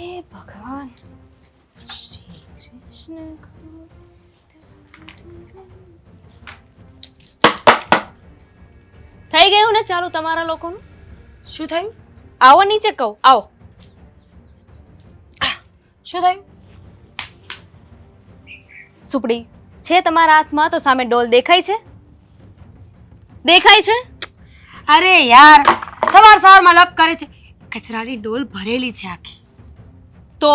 હે ભગવાન શ્રી કૃષ્ણ થઈ ગયું ને ચાલુ તમારા લોકોનું? શું થયું? આવો નીચે કહું, આવો. શું થયું? સુપડી છે તમારા હાથમાં તો સામે ડોલ દેખાય છે? દેખાય છે? અરે યાર, સવારમાં લપ કરે છે. કચરાની ડોલ ભરેલી છે આખી. તો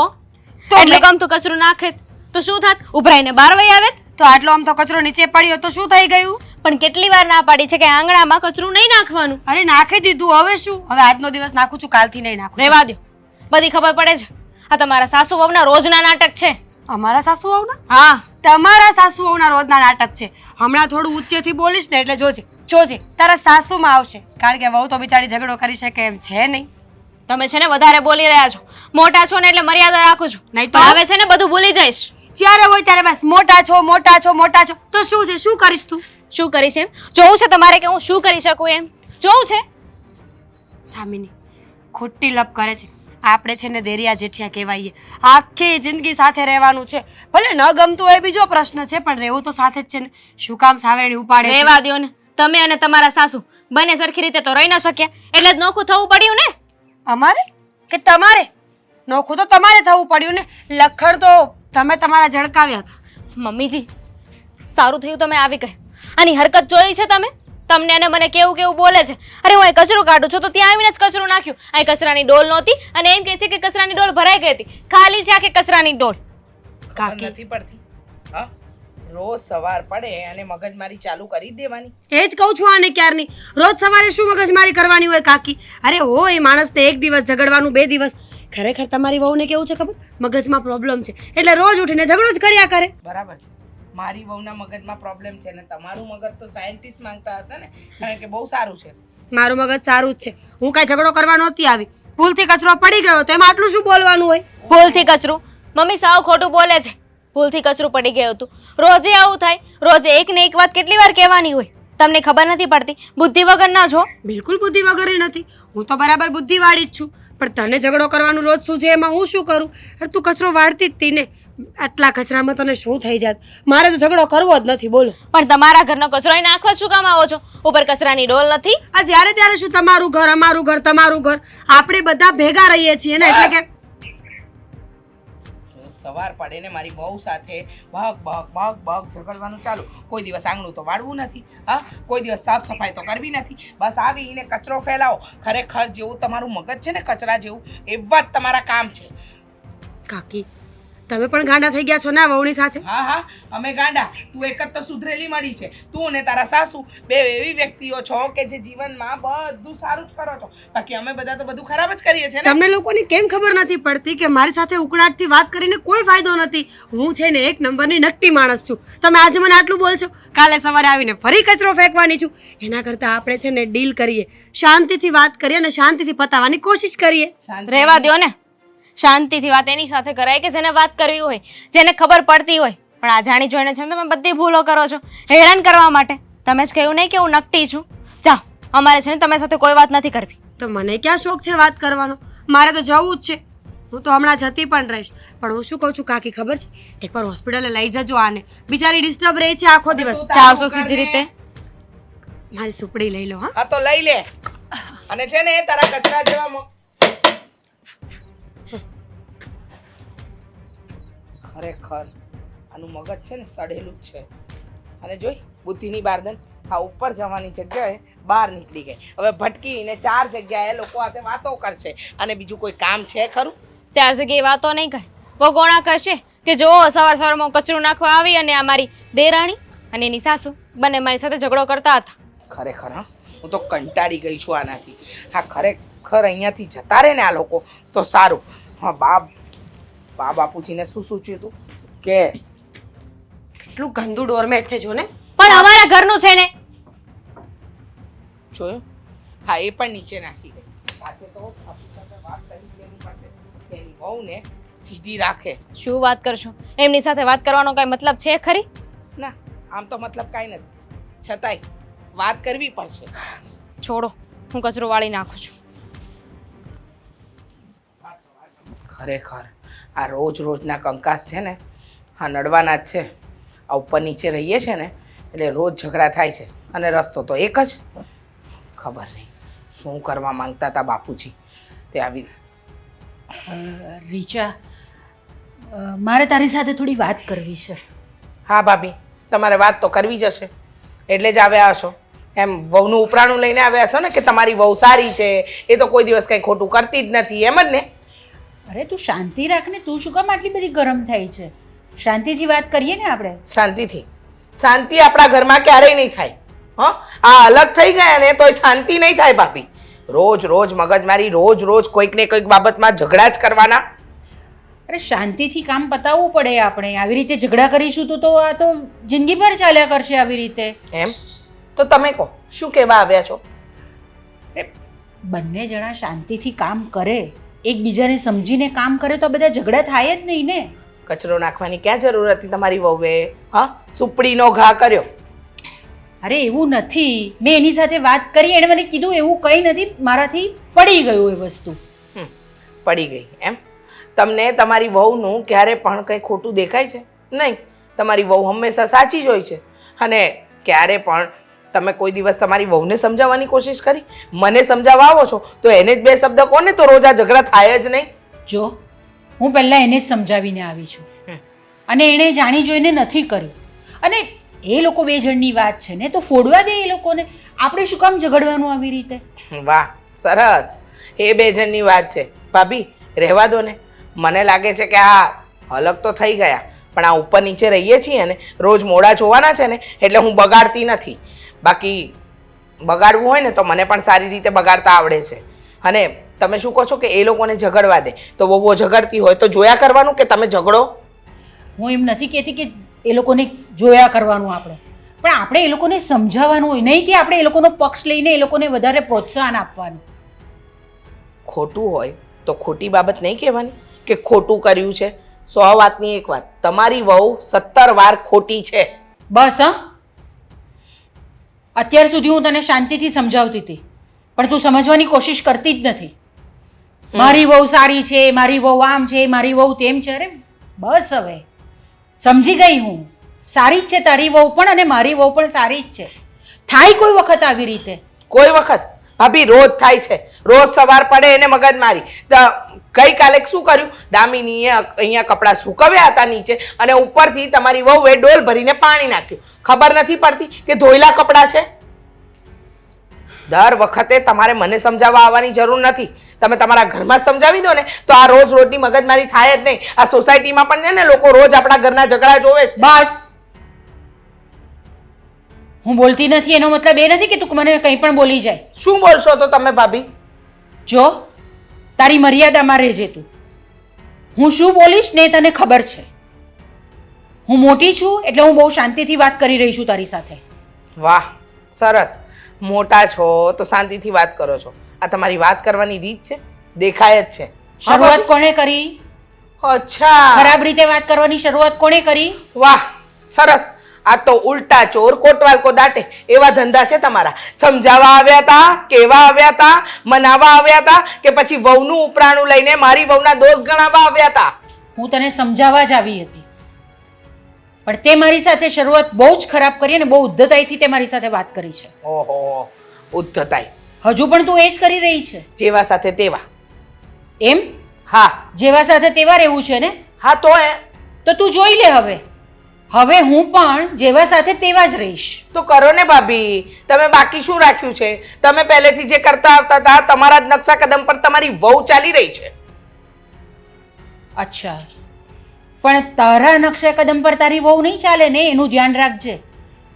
એટલું કામ તો કચરો નાખે તો શું થાત? ઉભરાઈને બહાર વહી આવે તો આટલો આમ તો કચરો નીચે પડ્યો તો શું થઈ ગયું? પણ કેટલી વાર ના પાડી છે કે આંગણામાં કચરું નહીં નાખવાનું. અરે નાખી દીધું, હવે શું? હવે આજનો દિવસ નાખું છું, કાલથી નહીં નાખું. રહેવા દો, બધી ખબર પડે છે. આ તમારા સાસુ વહુના રોજના નાટક છે. અમારા સાસુ વહુના? હા, તમારા સાસુ વહુના રોજના નાટક છે. હમણાં થોડું ઊંચેથી બોલીશ ને એટલે જોજે જોજે તારા સાસુમાં આવશે. કારણ કે વહુ તો બિચારી ઝઘડો કરી શકે એમ છે નહીં. તમે છે ને વધારે બોલી રહ્યા છો. મોટા છો ને એટલે મર્યાદા રાખું છું. નહીં તો હવે છે ને બધું ભૂલી જઈશ. જ્યારે હોય ત્યારે બસ મોટા છો મોટા છો મોટા છો. તો શું છે? શું કરીશ તું? શું કરીશ એમ જોવું છે તમારે કે હું શું કરી શકું એમ જોવું છે? થામીની ખોટી લપ કરે છે. આપણે છે ને દેરિયા જેઠિયા કહેવાઈએ. આખી જિંદગી સાથે રહેવાનું છે. ભલે ન ગમતું હોય બીજો પ્રશ્ન છે, પણ રહેવું તો સાથે જ છે ને. શું કામ સાવેણી ઉપાડે છે? રહેવા દ્યો ને. તમે અને તમારા સાસુ બંને સરખી રીતે તો રહી ન શક્યા એટલે જ નોખું થવું પડ્યું ને. અમારે કે તમારે? નોખું તો તમારે થવું પડ્યું ને. લખણ તો તમે તમારા ઝળકાવ્યા હતા. મમ્મીજી સારું થયું તમે આવી ગયા. આની હરકત જોઈ છે તમે? તમને અને મને કેવું કેવું બોલે છે. અરે હું અહીં કચરો કાઢું છું તો ત્યાં આવીને જ કચરો નાખ્યું. અહીં કચરાની ડોલ નહોતી અને એમ કહે છે કે કચરાની ડોલ ભરાઈ ગઈ હતી. ખાલી છે આખી કચરાની ડોલ. કાકી નથી પડતી. હા, રોજ સવાર પડે અને મગજમારી ચાલુ કરી જ દેવાની. એ જ કહું છું આને ક્યારની. રોજ સવારે શું મગજમારી કરવાની હોય કાકી? અરે હોય માણસને એક દિવસ ઝઘડવાનું, 2 દિવસ. ખરેખર તમારી વહુને કેવું છે ખબર? મગજમાં પ્રોબ્લેમ છે એટલે રોજ ઉઠીને ઝઘડો જ કર્યા કરે. બરાબર છે. મારી વહુના મગજમાં પ્રોબ્લેમ છે ને તમારું મગજ તો સાયન્ટિસ્ટ માંગતા હશે ને, કારણ કે બહુ સારું છે. મારું મગજ સારું જ છે. હું કાંઈ ઝઘડો કરવા નહોતી આવી. ભૂલથી કચરો પડી ગયો તો એમાં આટલું શું બોલવાનું હોય? ભૂલથી કચરું? મમ્મી સાવ ખોટું બોલે છે. ભૂલથી કચરું પડી ગયું હતું. રોજે આવું થાય. રોજે એક ને એક વાત કેટલી વાર કહેવાની હોય? તમને ખબર નથી પડતી? બુદ્ધિ વગરના છો. બિલકુલ બુદ્ધિ વગર નથી. હું તો બરાબર બુદ્ધિવાળી જ છું. પણ તને ઝઘડો કરવાનું રોજ શું છે એમાં હું શું કરું? અરે તું કચરો વાળતી જ તી ને. આટલા કચરામાં તને શું થઈ જાત? મારે તો ઝઘડો કરવો જ નથી. બોલો. પણ તમારા ઘરનો કચરો અહીં નાખવા શું કામ આવો છો? ઉપર કચરાની ડોલ નથી? આ જ્યારે ત્યારે શું તમારું ઘર અમારું ઘર તમારું ઘર? આપણે બધા ભેગા રહીએ છીએ ને એટલે કે સવાર પડે ને મારી બહુ સાથે બગ બગ બગ બગ ઝઘડવાનું ચાલુ. કોઈ દિવસ આંગણું તો વાળવું નથી. હા, કોઈ દિવસ સાફ સફાઈ તો કરવી નથી. બસ આવીને કચરો ફેલાવો. ખરેખર જેવું તમારું મગજ છે ને કચરા જેવું, એવા જ તમારા કામ છે. કાકી તમે પણ ગાંડા થઈ ગયા છો ને વહુની સાથે? હા હા, અમે ગાંડા. તું એક જ તો સુધરેલી મળી છે. તું ને તારા સાસુ બે એવી વ્યક્તિઓ છો કે જે જીવનમાં બધું સારું જ કરો છો. બાકી અમે બધા તો બધું ખરાબ જ કરીએ છીએ ને. તમને લોકોને કેમ ખબર નથી પડતી કે મારી સાથે ઉકળાટથી વાત કરીને કોઈ ફાયદો નથી? હું છે ને એક નંબરની નકટી માણસ છું. તમે આજે મને આટલું બોલશો, કાલે સવારે આવીને ફરી કચરો ફેંકવાની છું. એના કરતાં આપણે છે ને ડીલ કરીએ, શાંતિથી વાત કરીએ અને શાંતિથી પતાવવાની કોશિશ કરીએ. રહેવા દ્યો ને. શાંતિથી વાત એની સાથે કરાય કે જેને વાત કરવી હોય, જેને ખબર પડતી હોય. પણ આ જાણી જોઈને છે ને તમે બધી ભૂલો કરો છો હેરાન કરવા માટે. તમે જ કહ્યું નહીં કે હું નકટી છું. જાઓ, અમારે છે ને તમારી સાથે કોઈ વાત નથી કરવી. તો મને ક્યાં શોખ છે વાત કરવાનો? મારે તો જવું જ છે. હું તો હમણાં જતી પણ રહીશ. પણ હું શું કહું છું કાકી ખબર છે? એકવાર હોસ્પિટલે લઈ જજો આને. બિચારી ડિસ્ટર્બ રહે છે આખો દિવસ. ચાવશો સીધી રીતે? મારી સુપડી લઈ લો. હા હા તો લઈ લે. અને છે ને તારા કચરા જેવા ખરેખર આનું મગજ છે ને સડેલું જ છે. અને જોઈ બુદ્ધિની બારદન આ ઉપર જવાની જગ્યાએ બહાર નીકળી ગઈ. હવે ભટકીને 4 જગ્યાએ લોકો સાથે વાતો કરશે અને બીજું કોઈ કામ છે ખરું? 4 જગ્યાએ વાતો નહીં કરે. વગોણા કરશે કે જો સવાર સવારમાં કચરું નાખવા આવી અને આ મારી દેરાણી અને એની સાસુ બંને મારી સાથે ઝઘડો કરતા હતા. ખરેખર હા, હું તો કંટાળી ગઈ છું આનાથી. હા ખરેખર અહીંયાથી જતા રહે ને આ લોકો તો સારું. હા બા બાપુજીને શું સૂચ્યું હતું કે કેટલું ગંદુ ડોરમેટ છે જો ને. પણ અમારા ઘરનું છે ને. જોયું? હા એ પણ નીચે નાખી ગઈ. આજે તો આપણી સાથે વાત કરી લેવી પડશે કે એની વહુને સીધી રાખે. શું વાત કરશો? એમની સાથે વાત કરવાનો કઈ મતલબ છે ખરી? ના, આમ તો મતલબ કાંઈ નથી. છતાંય વાત કરવી પડશે. છોડો, હું કચરો વાળી નાખું છું. ખરેખર આ રોજ રોજના કંકાસ છે ને હા નડવાના જ છે. આ ઉપર નીચે રહીએ છે ને એટલે રોજ ઝઘડા થાય છે અને રસ્તો તો એક જ. ખબર નહીં શું કરવા માંગતા હતા બાપુજી તે આવી. રીચા, મારે તારી સાથે થોડી વાત કરવી છે. હા ભાભી, તમારે વાત તો કરવી જ હશે એટલે જ આવ્યા હશો. એમ વહુનું ઉપરાણું લઈને આવ્યા હશો ને કે તમારી વહુ સારી છે, એ તો કોઈ દિવસ કંઈ ખોટું કરતી જ નથી, એમ જ ને? અરે તું શાંતિ રાખ ને, તું શું કામ આટલી બધી ગરમ થાય છે? શાંતિથી વાત કરીએ ને આપણે. શાંતિથી? શાંતિ આપણા ઘરમાં ક્યારેય નહીં થાય. હા, આ અલગ થઈ ગયા ને તોય શાંતિ નહીં થાય ભાભી. રોજ રોજ મગજમારી, રોજ રોજ કોઈક ને કોઈક બાબતમાં ઝઘડા જ કરવાના. અરે શાંતિથી કામ પતાવવું પડે આપણે. આવી રીતે ઝઘડા કરીશું તો આ તો જિંદગીભર ચાલ્યા કરશે આવી રીતે. એમ તો તમે કહો શું કહેવા આવ્યા છો? બંને જણા શાંતિથી કામ કરે, એકબીજાને સમજીને કામ કરે તો બધા ઝઘડા થાય જ નહીં ને. કચરો નાખવાની ક્યાં જરૂર હતી તમારી વહુએ? હા, સુપડીનો ઘા કર્યો. અરે એવું નથી, મેં એની સાથે વાત કરી, એણે મને કીધું એવું કંઈ નથી, મારાથી પડી ગયું એ વસ્તુ. પડી ગઈ એમ? તમને તમારી વહુનું ક્યારે પણ કંઈ ખોટું દેખાય છે? નહીં, તમારી વહુ હંમેશા સાચી જ હોય છે. અને ક્યારે પણ તમે કોઈ દિવસ તમારી વહુને સમજાવવાની કોશિશ કરી? મને સમજાવવા આવો છો તો એને જ બે શબ્દ કહો ને, તો રોજ આ ઝઘડા થાય જ નહીં. જો હું પહેલાં એને જ સમજાવીને આવી છું અને એણે જાણી જોઈને નથી કર્યું. અને એ લોકો બે જણની વાત છે ને તો ફોડવા દે એ લોકોને. આપણે શું કામ ઝઘડવાનું આવી રીતે? વાહ, સરસ. એ બે જણની વાત છે ભાભી, રહેવા દો ને. મને લાગે છે કે આ અલગ તો થઈ ગયા, પણ આ ઉપર નીચે રહીએ છીએ ને, રોજ મોડા જોવાના છે ને એટલે હું બગાડતી નથી. બાકી બગાડવું હોય ને તો મને પણ સારી રીતે બગાડતા આવડે છે. અને તમે શું કહો છો કે એ લોકોને ઝઘડવા દે, તો બહુ ઝઘડતી હોય તો જોયા કરવાનું કે તમે ઝઘડો? હું એમ નથી કહેતી કે એ લોકોને જોયા કરવાનું આપણે, પણ આપણે એ લોકોને સમજાવવાનું હોય, નહીં કે આપણે એ લોકોનો પક્ષ લઈને એ લોકોને વધારે પ્રોત્સાહન આપવાનું. ખોટું હોય તો ખોટી બાબત નહીં કહેવાની કે ખોટું કર્યું છે. 100 વાતની એક વાત, તમારી વહુ 17 વાર ખોટી છે. બસ હા, અત્યાર સુધી હું તને શાંતિથી સમજાવતી હતી પણ તું સમજવાની કોશિશ કરતી જ નથી. મારી વહુ સારી છે, મારી વહુ આમ છે, મારી વહુ તેમ છે. અરે બસ હવે સમજી ગઈ હું, સારી જ છે તારી વહુ પણ અને મારી વહુ પણ સારી જ છે. થાય કોઈ વખત આવી રીતે? કોઈ વખત ભાભી રોજ થાય છે. રોજ સવાર પડે એને મગજ મારી. ગઈકાલે શું કર્યું? દામિનીએ અહીંયા કપડાં સુકવ્યા હતા નીચે અને ઉપરથી તમારી વહુએ ડોલ ભરીને પાણી નાખ્યું. ખબર નથી પડતી કે ધોયેલા કપડાં છે? દર વખતે તમારે મને સમજાવવા આવવાની જરૂર નથી. તમે તમારા ઘરમાં જ સમજાવી દો ને તો આ રોજ રોજની મગજમારી થાય જ નહીં. આ સોસાયટીમાં પણ છે ને લોકો રોજ આપણા ઘરના ઝઘડા જોવે છે. બસ, હું બોલતી નથી એનો મતલબ એ નથી કે તું મને કંઈ પણ બોલી જાય. શું બોલશો તો તમે ભાભી? જો તારી મર્યાદામાં રહેજે તું. હું શું બોલીશ ને તને ખબર છે. હું મોટી છું એટલે હું બહુ શાંતિથી વાત કરી રહી છું તારી સાથે. વાહ, સરસ. મોટા છો તો શાંતિથી વાત કરો છો. આ તમારી વાત કરવાની રીત છે, દેખાય જ છે. શરૂઆત કોણે કરી? અચ્છા, ખરાબ રીતે વાત કરવાની શરૂઆત કોણે કરી? વાહ, સરસ. આ તો ઉલટા ચોર કોટવાલ કો દાટે એવા ધંધા છે તમારા. સમજાવવા આવ્યા હતા, કેવા આવ્યા હતા, મનાવવા આવ્યા હતા કે પછી વહુનું ઉપરાણું લઈને મારી વહુના દોષ ગણાવવા આવ્યા હતા? હું તને સમજાવવા જ આવી હતી પણ તે મારી સાથે શરૂઆત બહુ જ ખરાબ કરી અને બહુ ઉદ્ધતાઈથી તે મારી સાથે વાત કરી છે. ઓહો, ઉદ્ધતાઈ. હજુ પણ તું એ જ કરી રહી છે. જેવા સાથે તેવા. એમ? હા. જેવા સાથે તેવા રહેવું છે ને? હા તો તું જોઈ લે હવે હું પણ જેવા સાથે તેવા જ રહીશ. તો કરો ને ભાભી, તમે બાકી શું રાખ્યું છે? તમે પહેલેથી જે કરતા આવતા હતા તમારા જ નકશા કદમ પર તમારી વહુ ચાલી રહી છે. અચ્છા, પણ તારા નકશા કદમ પર તારી વહુ નહીં ચાલે ને, એનું ધ્યાન રાખજે.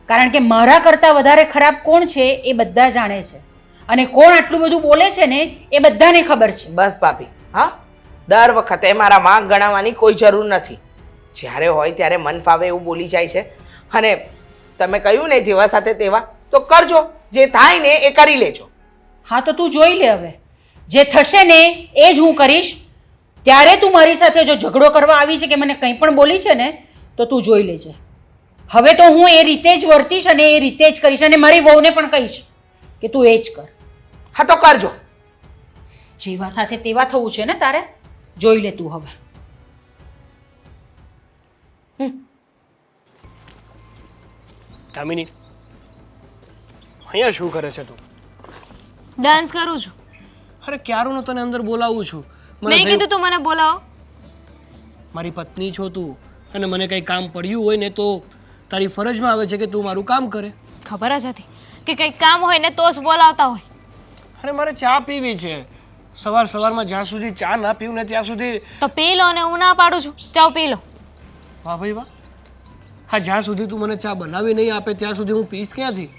કારણ કે મારા કરતાં વધારે ખરાબ કોણ છે એ બધા જાણે છે અને કોણ આટલું બધું બોલે છે ને એ બધાને ખબર છે. બસ ભાભી, હા, દર વખતે મારા વાંક ગણાવવાની કોઈ જરૂર નથી. જ્યારે હોય ત્યારે મન ફાવે એવું બોલી જાય છે. અને તમે કહ્યું ને જેવા સાથે તેવા, તો કરજો. જે થાય ને એ કરી લેજો. હા તો તું જોઈ લે હવે, જે થશે ને એ જ હું કરીશ. ત્યારે તું મારી સાથે જો ઝઘડો કરવા આવી છે કે મને કંઈ પણ બોલી છે ને તો તું જોઈ લેજે. હવે તો હું એ રીતે જ વર્તીશ અને એ રીતે જ કરીશ અને મારી વહુને પણ કહીશ કે તું એ જ કર. હા તો કરજો. જેવા સાથે તેવા થવું છે ને તારે? જોઈ લે તું હવે. દામિની અહીંયા શું કરે છે તું? ડાન્સ કરું છું. અરે ક્યારનો તને અંદર બોલાવું છું. મને મેં થયું કીધું તું મને બોલાવો. મારી પત્ની છો તું અને મને કંઈ કામ પડ્યું હોય ને તો તારી ફરજમાં આવે છે કે તું મારું કામ કરે. ખબર જ હતી કે કંઈક કામ હોય ને તો જ બોલાવતા હોય. અરે મારે ચા પીવી છે. સવારમાં જ્યાં સુધી ચા ના પીવું ને ત્યાં સુધી તો પી લો ને હું ના પાડું છું. ચાવ પી લો. વાહ ભાઈ વાહ. હા, જ્યાં સુધી તું મને ચા બનાવી નહીં આપે ત્યાં સુધી હું પીશ ક્યાંથી?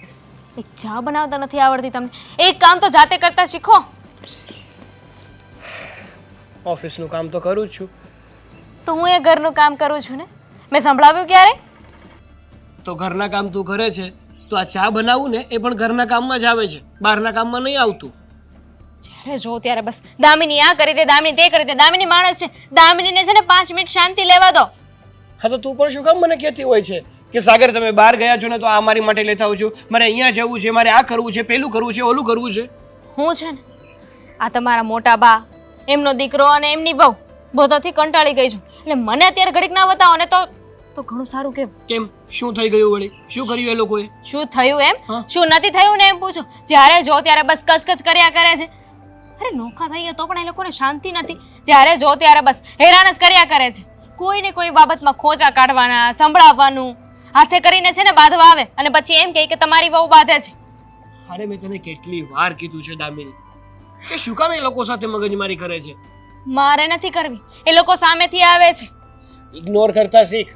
એક ચા બનાવતા નથી આવડતી તમને. એક કામ તો જાતે કરતા શીખો. ઓફિસનું કામ તો કરું જ છું. તો હું એ ઘરનું કામ કરું છું ને. મેં સંભળાવ્યું ક્યારે? તો ઘરના કામ તું કરે છે તો આ ચા બનાવું ને એ પણ ઘરના કામમાં જ આવે છે, બહારના કામમાં નહીં આવતું. જ્યારે જો ત્યારે બસ દામિની આ કરી દે, દામિની તે કરી દે. દામિની માણસ છે, દામિનીને છે ને 5 મિનિટ શાંતિ લેવા દો. હા, તો તું પણ શું કામ મને કહેતી હોય છે કે સાગર તમે બહાર ગયા છો ને તો આ મારી માટે લેતા આવું છું, મારે અહીંયા જવું છે, મારે આ કરવું છે, પેલું કરવું છે, ઓલું કરવું છે. હું છે ને આ તમારા મોટા બા, એમનો દીકરો અને એમની બહુ બધાથી કંટાળી ગઈ છું. એટલે મને અત્યારે ઘડીક ના બતાવો ને તો ઘણું સારું. કેમ, શું થઈ ગયું વળી? શું કર્યું એ લોકોએ? શું થયું એમ? હા. શું નથી થયું ને એમ પૂછો. જ્યારે જો ત્યારે બસ કચકચ કર્યા કરે છે. અરે નોખા થઈએ તો પણ એ લોકોને શાંતિ નથી. જ્યારે જો ત્યારે બસ હેરાન જ કર્યા કરે છે. કોઈ ને કોઈ બાબતમાં ખોચા કાઢવાના, સંભળાવવાનું, હાથે કરીને છે ને બાંધવા આવે અને પછી એમ કહે કે તમારી બહુ બાંધે છે. અરે મેં તને કેટલી વાર કીધું છે દામિની કે શું કામ એ લોકો સાથે મગજમારી કરે છે? મારે નથી કરવી. એ લોકો સામેથી આવે છે. ઇગ્નોર કરતા શીખ.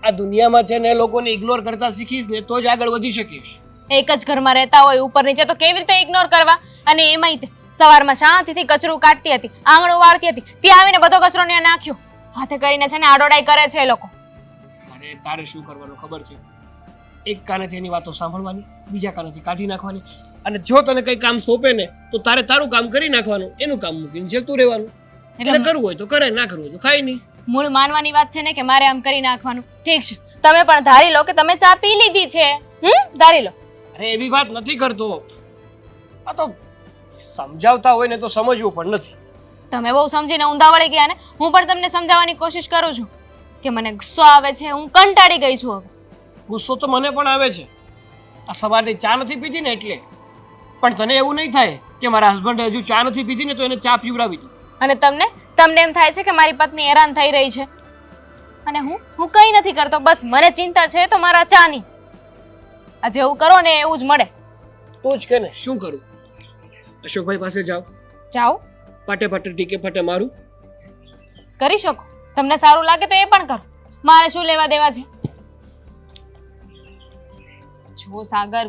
આ દુનિયામાં છે ને એ લોકોને ઇગ્નોર કરતા શીખીશ ને તો જ આગળ વધી શકીશ. એક જ ઘરમાં રહેતા હોય ઉપર નીચે તો કેવી રીતે ઇગ્નોર કરવા? અને એમાંય તે સવારમાં શાંતિથી કચરું કાઢતી હતી, આંગણું વાળતી હતી, ત્યાં આવીને બધો કચરો ત્યાં નાખ્યો. હાથે કરીને છે ને આડોડાઈ કરે છે એ લોકો. અરે તારે શું કરવાનું ખબર છે? એક કાનેથી એની વાતો સાંભળવાની, બીજા કાનેથી કાઢી નાખવાની. અને જો તને કંઈ કામ સોંપે ને તો તારે તારું કામ કરી નાખવાનું, એનું કામ મૂકીને જતું રહેવાનું. એટલે કરવું હોય તો કરે, ના કરવું હોય તો ખાય નહીં. મૂળ માનવાની વાત છે ને કે મારે આમ કરી નાખવાનું. ઠીક છે, તમે પણ ધારી લો કે તમે ચા પી લીધી છે. ધારી લો. અરે એવી વાત નથી કરતો. આ તો સમજાવતા હોય ને તો સમજવું પણ નથી. તમે બહુ સમજીને ઊંધા વળી ગયા ને. હું પણ તમને સમજાવવાની કોશિશ કરું છું કે મને ગુસ્સો આવે છે, હું કંટાળી ગઈ છું હવે. ગુસ્સો તો મને પણ આવે છે. આ સવારની ચા નથી પીધી ને એટલે. પણ તને એવું નહીં થાય કે મારા હસબન્ડે હજુ ચા નથી પીધી ને તો એને ચા પીવડાવી દઉં? અને તમને એમ થાય છે કે મારી પત્ની હેરાન થઈ રહી છે. અને હું કંઈ નથી કરતો. બસ મને ચિંતા છે તો મારા ચાની. આ જેવું કરો ને એવું જ મળે. તું જ કે ને શું કરું? અશોકભાઈ પાસે જાઓ, જાઓ, પાટે પાટે ટીકે ફટે મારું. કરી શકો. તમને સારું લાગે તો એ પણ કરો. મારે શું લેવા દેવા છે? જો સાગર,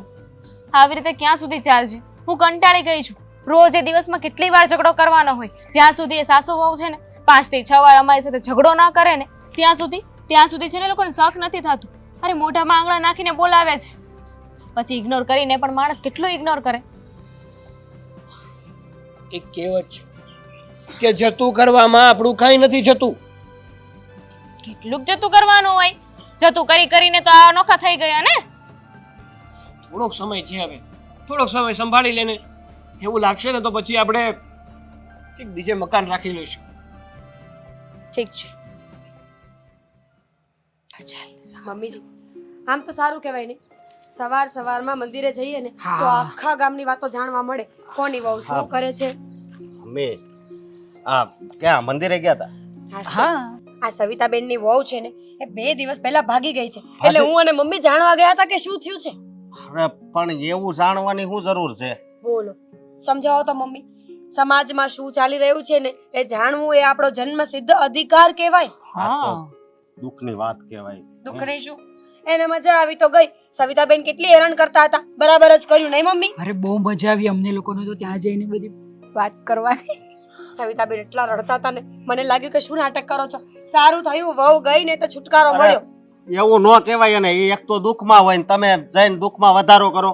આવી રીતે ક્યાં સુધી ચાલશે? હું કંટાળી ગઈ છું. રોજ એ દિવસમાં કેટલી વાર ઝઘડો કરવાનો હોય. જ્યાં સુધી એ સાસુ વહુ છે ને 5 થી 6 વાર અમારી સાથે ઝઘડો ના કરે ને ત્યાં સુધી છે ને લોકોને શક નથી થતું. અરે મોઢામાં આંગળા નાખીને બોલાવે છે. પછી ઇગ્નોર કરીને પણ માણસ કેટલું ઇગ્નોર કરે. એક કહેવત છે કે જતું કરવામાં આપણું કાંઈ નથી જતું. કેટલુંક જતું કરવાનું હોય. જતું કરીને તો આ નોખા થઈ ગયા ને. થોડોક સમય છે હવે, થોડોક સમય સંભાળી લેને. એવું લાગશે ને તો પછી આપણે ઠીક બીજે મકાન રાખી લઈશું. ઠીક છે. મમ્મીજી, આમ તો સારું કહેવાય ને. સવારમાં મંદિરે જઈએ ને હા. તો આખા ગામની વાતો જાણવા મળે. કોની વહુ શું કરે છે. અમે ક્યાં મંદિરે ગયા હતા? હા, આ સવિતાબેનની વહુ છે ને એ 2 દિવસ પહેલા ભાગી ગઈ છે. એટલે હું અને મમ્મી જાણવા ગયા હતા કે શું થયું છે. અરે પણ એવું જાણવાની શું જરૂર છે? બોલો, સમજાવો તો મમ્મી. સમાજમાં શું ચાલી રહ્યું છે ને એ જાણવું એ આપણો જન્મસિદ્ધ અધિકાર કહેવાય. હા, દુઃખની વાત કહેવાય. દુઃખની શું, એને મજા આવી તો ગઈ. સવિતાબેન કેટલી હેરાન કરતા હતા. બરાબર જ કર્યું નહીં મમ્મી? અરે બહુ મજા આવી અમને લોકોને તો ત્યાં જઈને બધી વાત કરવાની. સવિતાબેન એટલા રડતા હતા ને મને લાગ્યું કે શું નાટક કરો છો. સારું થયું વહુ ગઈ ને તો છુટકારો મળ્યો. એવું ન કહેવાય ને. એ એક તો દુઃખમાં હોય ને તમે જઈને દુઃખમાં વધારો કરો.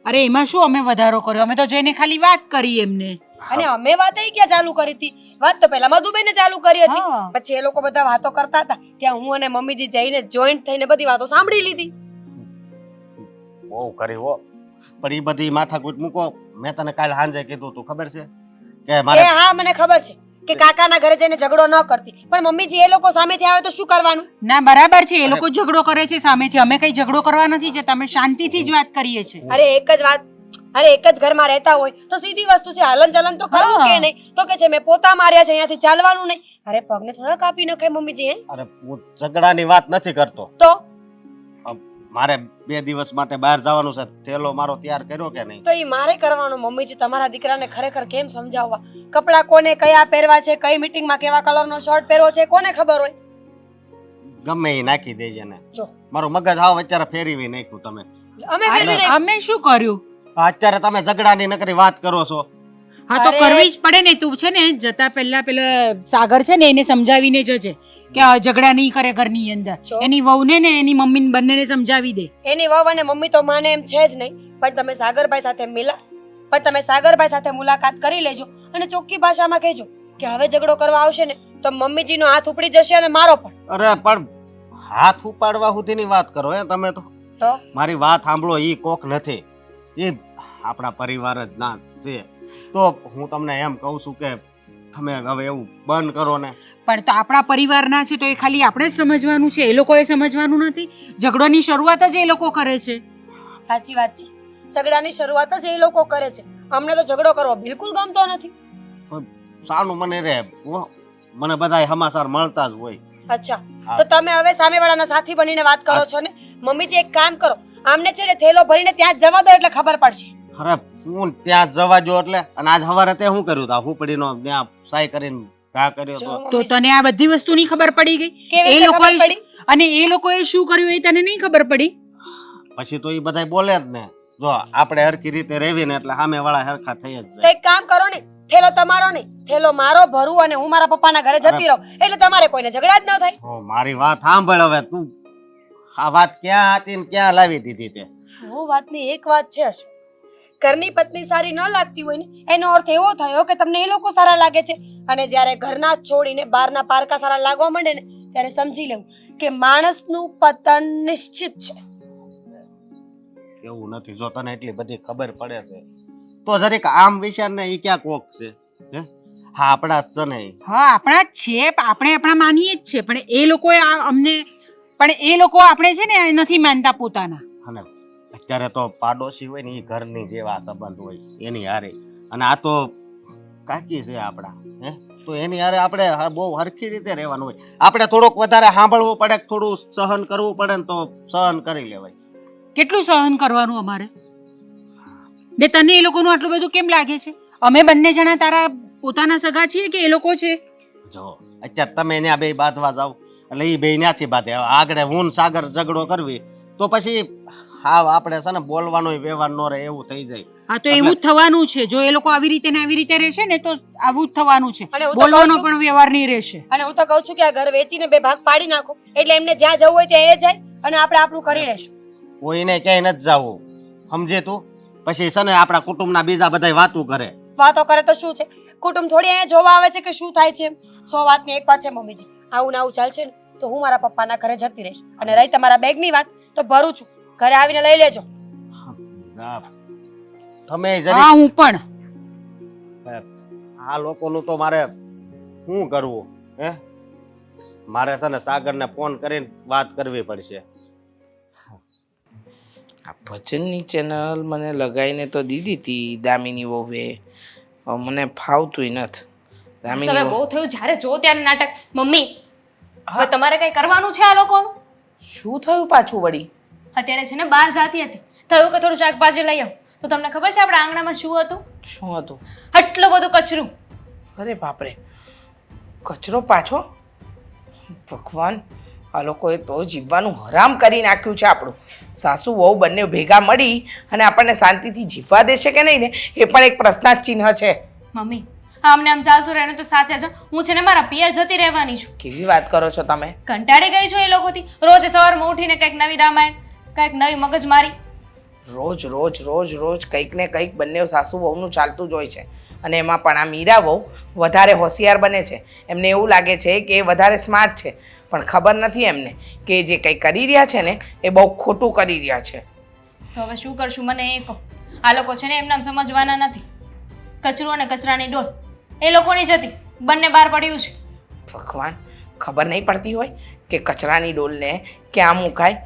અરે એમાં શું અમે વધારો કર્યો? અમે તો જઈને ખાલી વાત કરી એમને. અને અમે વાત ક્યાં ચાલુ કરી હતી? વાત તો પહેલા મધુબેને ચાલુ કરી હતી. હા. પછી એ લોકો બધા વાતો કરતા હતા ત્યાં હું અને મમ્મીજી જઈને જોઈન્ટ થઈને બધી વાતો સાંભળી લીધી. બહુ કરી હો. પણ એ બધી માથાકૂટ મૂકો. મેં તને કાલે સાંજે કીધું તું ખબર છે કે એ મારે હા મને ખબર છે. કે કાકાના ઘરે જઈને ઝઘડો ન કરતી, પણ મમ્મીજી એ લોકો સામેથી આવે તો શું કરવાનું? ના બરાબર છે, એ લોકો ઝઘડો કરે છે સામેથી, અમે કઈ ઝઘડો કરવા નથી જતા, અમે શાંતિથી જ વાત કરીએ છીએ. અરે એક જ ઘરમાં રહેતા હોય તો સીધી વસ્તુ છે, હલન ચલન તો કરવું કે નહીં? તો કે છે મેં પોતા માર્યા છે, અહીંયાથી ચાલવાનું નહીં. અરે પગને થોડા કાપી નખાય મમ્મીજી, હે? અરે હું ઝઘડાની વાત નથી કરતો. તો મારે 2 દિવસ માટે બહાર જવાનું છે, થેલો મારો તૈયાર કર્યો કે નહીં? તો એ મારે કરવાનું મમ્મીજી. તમારા દીકરાને ખરેખર કેમ સમજાવવા? કપડાં કોને કયા પહેરવા છે, કઈ મીટિંગમાં કેવા કલરનો શર્ટ પહેરવો છે, કોને ખબર હોય? ગમે એ નાખી દેજે ને. જો. મારું મગજ હાવ અત્યારે ફેરવી નાખ્યું તમે. અમે ફેરવી નહીં. અમે શું કર્યું? અત્યારે તમે ઝઘડાની નકરી વાત કરો છો. હા તો અરે. કરવી જ પડે ને. તું છે ને જતા પહેલા પેલા સાગર છે ને એને સમજાવીને જજે કે આ ઝઘડા નહીં કરે ઘરની અંદર. જો. એની વહુને ને એની મમ્મીને બંનેને સમજાવી દે. એની વહુ અને મમ્મી તો માને એમ છે જ નહીં, પણ તમે સાગરભાઈ સાથે મુલાકાત કરી લેજો અને ચોખ્ખી ભાષામાં કહેજો કે હવે ઝઘડો કરવા આવશે ને તો મમ્મીજીનો હાથ ઉપડી જશે અને મારો પણ. અરે પણ હાથ ઉપાડવા સુધીની વાત કરો હે તમે તો. તો મારી વાત સાંભળો, ઈ કોક નથી, એ આપણા પરિવાર જ ના છે. તો હું તમને એમ કહું છું કે તમે હવે એવું બંધ કરો ને. પણ તો આપણા પરિવારના છે તો એ ખાલી આપણે જ સમજવાનું છે, એ લોકોએ સમજવાનું નથી. ઝઘડોની શરૂઆત જ એ લોકો કરે છે. સાચી વાત છે, ઝઘડાની શરૂઆત જ એ લોકો કરે છે. અમને તો ઝઘડો કરવો બિલકુલ ગમતો નથી. સાનું મને રે, મને બધાય સમાચાર મળતા જ હોય. અચ્છા, તો તમે હવે સામેવાળાના સાથી બનીને વાત કરો છો ને? મમ્મીજી એક કામ કરો, આમને છે ને થેલો ભરીને ત્યાં જ જવા દો એટલે ખબર પડશે. અરે હું ત્યાં જવા જો એટલે, અને આજ સવારે તે શું કર્યું તા? હુપડીનો ત્યાં સાય કરીને ઘા કર્યો તો. તો તને આ બધી વસ્તુની ખબર પડી ગઈ? કેવી એ રીતે લોકોએ ખબર પડી? અને એ લોકોએ શું કર્યું એ તને નહીં ખબર પડી? પછી તો એ બધાય બોલે જ ને. જો આપણે હરખી રીતે રહેવી ને એટલે સામે વાળા હરખા થઈ જ તો જાય. એક કામ કરો ને, થેલો તમારો નહીં, થેલો મારો ભરું અને હું મારા પપ્પાના ઘરે જતી રહું, એટલે તમારે કોઈને ઝઘડા જ ન થાય. ઓ, મારી વાત સાંભળ હવે તું. આ વાત ક્યાં હતી ને ક્યાં લાવી દીધી તે? શું વાતની એક વાત છે અશોક. ઘરની પત્ની સારી ન લાગતી હોય ને એનો અર્થ એવો થયો કે તમને એ લોકો સારા લાગે છે, અને જ્યારે ઘરના જ છોડીને બહારના પારકા સારા લાગવા માંડે ને ત્યારે સમજી લેવું કે માણસનું પતન નિશ્ચિત છે. એવું નથી. જો તને એટલી બધી ખબર પડે છે તો જરીક આમ વિચાર ને, ઈ ક્યાં કોક છે? હે, હા આપણા જ છે ને ઈ. હા આપણા જ છે, આપણે આપણા માનીએ જ છે, પણ એ લોકોએ અમને, પણ એ લોકો આપણે છે ને નથી માનતા પોતાના. અને અત્યારે તો પાડોશી હોય ને એ ઘરની જેવા સંબંધ હોય એની હારે, અને આ તો કાકી છે આપણા, હે, તો એની હારે આપણે બહુ હરખી રીતે રહેવાનું હોય. આપણે થોડુંક વધારે સાંભળવું પડે, થોડું સહન કરવું પડે ને તો સહન કરી લેવાય. કેટલું સહન કરવાનું અમારે? ને તને એ લોકોનું આટલું બધું કેમ લાગે છે? અમે બંને જણા તારા પોતાના સગા છીએ કે એ લોકો છે? જો અત્યારે તમે ત્યાં બે બાંધવા જાવ એટલે એ બે ત્યાંથી બાંધે. આગળ હું ને સાગર ઝઘડો કરવી તો પછી હા આપણે છે ને બોલવાનો વ્યવહાર ન રહે એવું થઈ જાય. હા તો એવું જ થવાનું છે. જો એ લોકો આવી રીતે ને આવી રીતે રહેશે ને તો આવું જ થવાનું છે. અને હું તો બોલવાનો કહું છું- પણ વ્યવહાર નહીં રહેશે. અને હું તો કહું છું કે આ ઘર વેચીને 2 ભાગ પાડી નાખો, એટલે એમને જ્યાં જવું હોય ત્યાં એ જાય અને આપણે આપણું કરી લેશું. કોઈને ક્યાંય નથી જવું, સમજે તું? પછી છે ને આપણા કુટુંબના બીજા બધા વાતું કરે. વાતો કરે તો શું છે? કુટુંબ થોડી અહીંયા જોવા આવે છે કે શું થાય છે એમ. 100 વાતની એક વાત છે મમ્મીજી, આવું ને આવું ચાલશે ને તો હું મારા પપ્પાના ઘરે જતી રહીશ. અને રહી તમારા બેગની વાત તો ભરું છું, ઘરે આવીને લઈ લેજો. હા, તમે હા જરી હું પણ. આ લોકોનું તો મારે શું કરવું? હે, મારે છે ને સાગરને ફોન કરીને વાત કરવી પડશે. આ ભજનની ચેનલ મને લગાવીને તો દીધી હતી દામિની વહુએ, હવે મને ફાવતુંય નથી. હવે દામિની બહુ થયું, જ્યારે જો ત્યારે નાટક. મમ્મી, હવે તમારે કઈ કરવાનું છે આ લોકોનું? શું થયું પાછું વળી? અત્યારે છે ને બહાર જાતી હતી, થયું કે થોડું શાકભાજી લઈ આવ. તો તમને ખબર છે આપણા આંગણામાં શું હતું? શું હતું? આટલું બધું કચરું. અરે બાપરે, કચરો પાછો? ભગવાન, આ લોકોએ તો જીવવાનું હરામ કરી નાખ્યું છે આપણું. સાસુ વહુ બંને ભેગા મળી અને આપણને શાંતિથી જીવવા દેશે કે નહીં ને એ પણ એક પ્રશ્નાર્થ ચિહ્ન છે. મમ્મી, આમને આમ ચાલતું રહે તો સાચા છે. હું છે ને મારા પિયર જતી રહેવાની છું. કેવી વાત કરો છો તમે? કંટાળી ગઈ છું એ લોકોથી. રોજ સવારમાં ઉઠીને કંઈક નવી રામાયણ, કંઈક નવી મગજમારી. રોજ રોજ રોજ રોજ કંઈક ને કંઈક બંને સાસુ વહુનું ચાલતું જ હોય છે. અને એમાં પણ આ મીરા વહુ વધારે હોશિયાર બને છે. એમને એવું લાગે છે કે એ વધારે સ્માર્ટ છે, પણ ખબર નથી એમને કે જે કંઈ કરી રહ્યા છે ને એ બહુ ખોટું કરી રહ્યા છે. તો હવે શું કરશું મને એ કહો. આ લોકો છે ને એમનામ સમજવાના નથી. કચરો અને કચરાની ડોલ એ લોકોની જ હતી. બંને બહાર પડ્યું છે. ભગવાન, ખબર નહીં પડતી હોય કે કચરાની ડોલને ક્યાં મુકાય?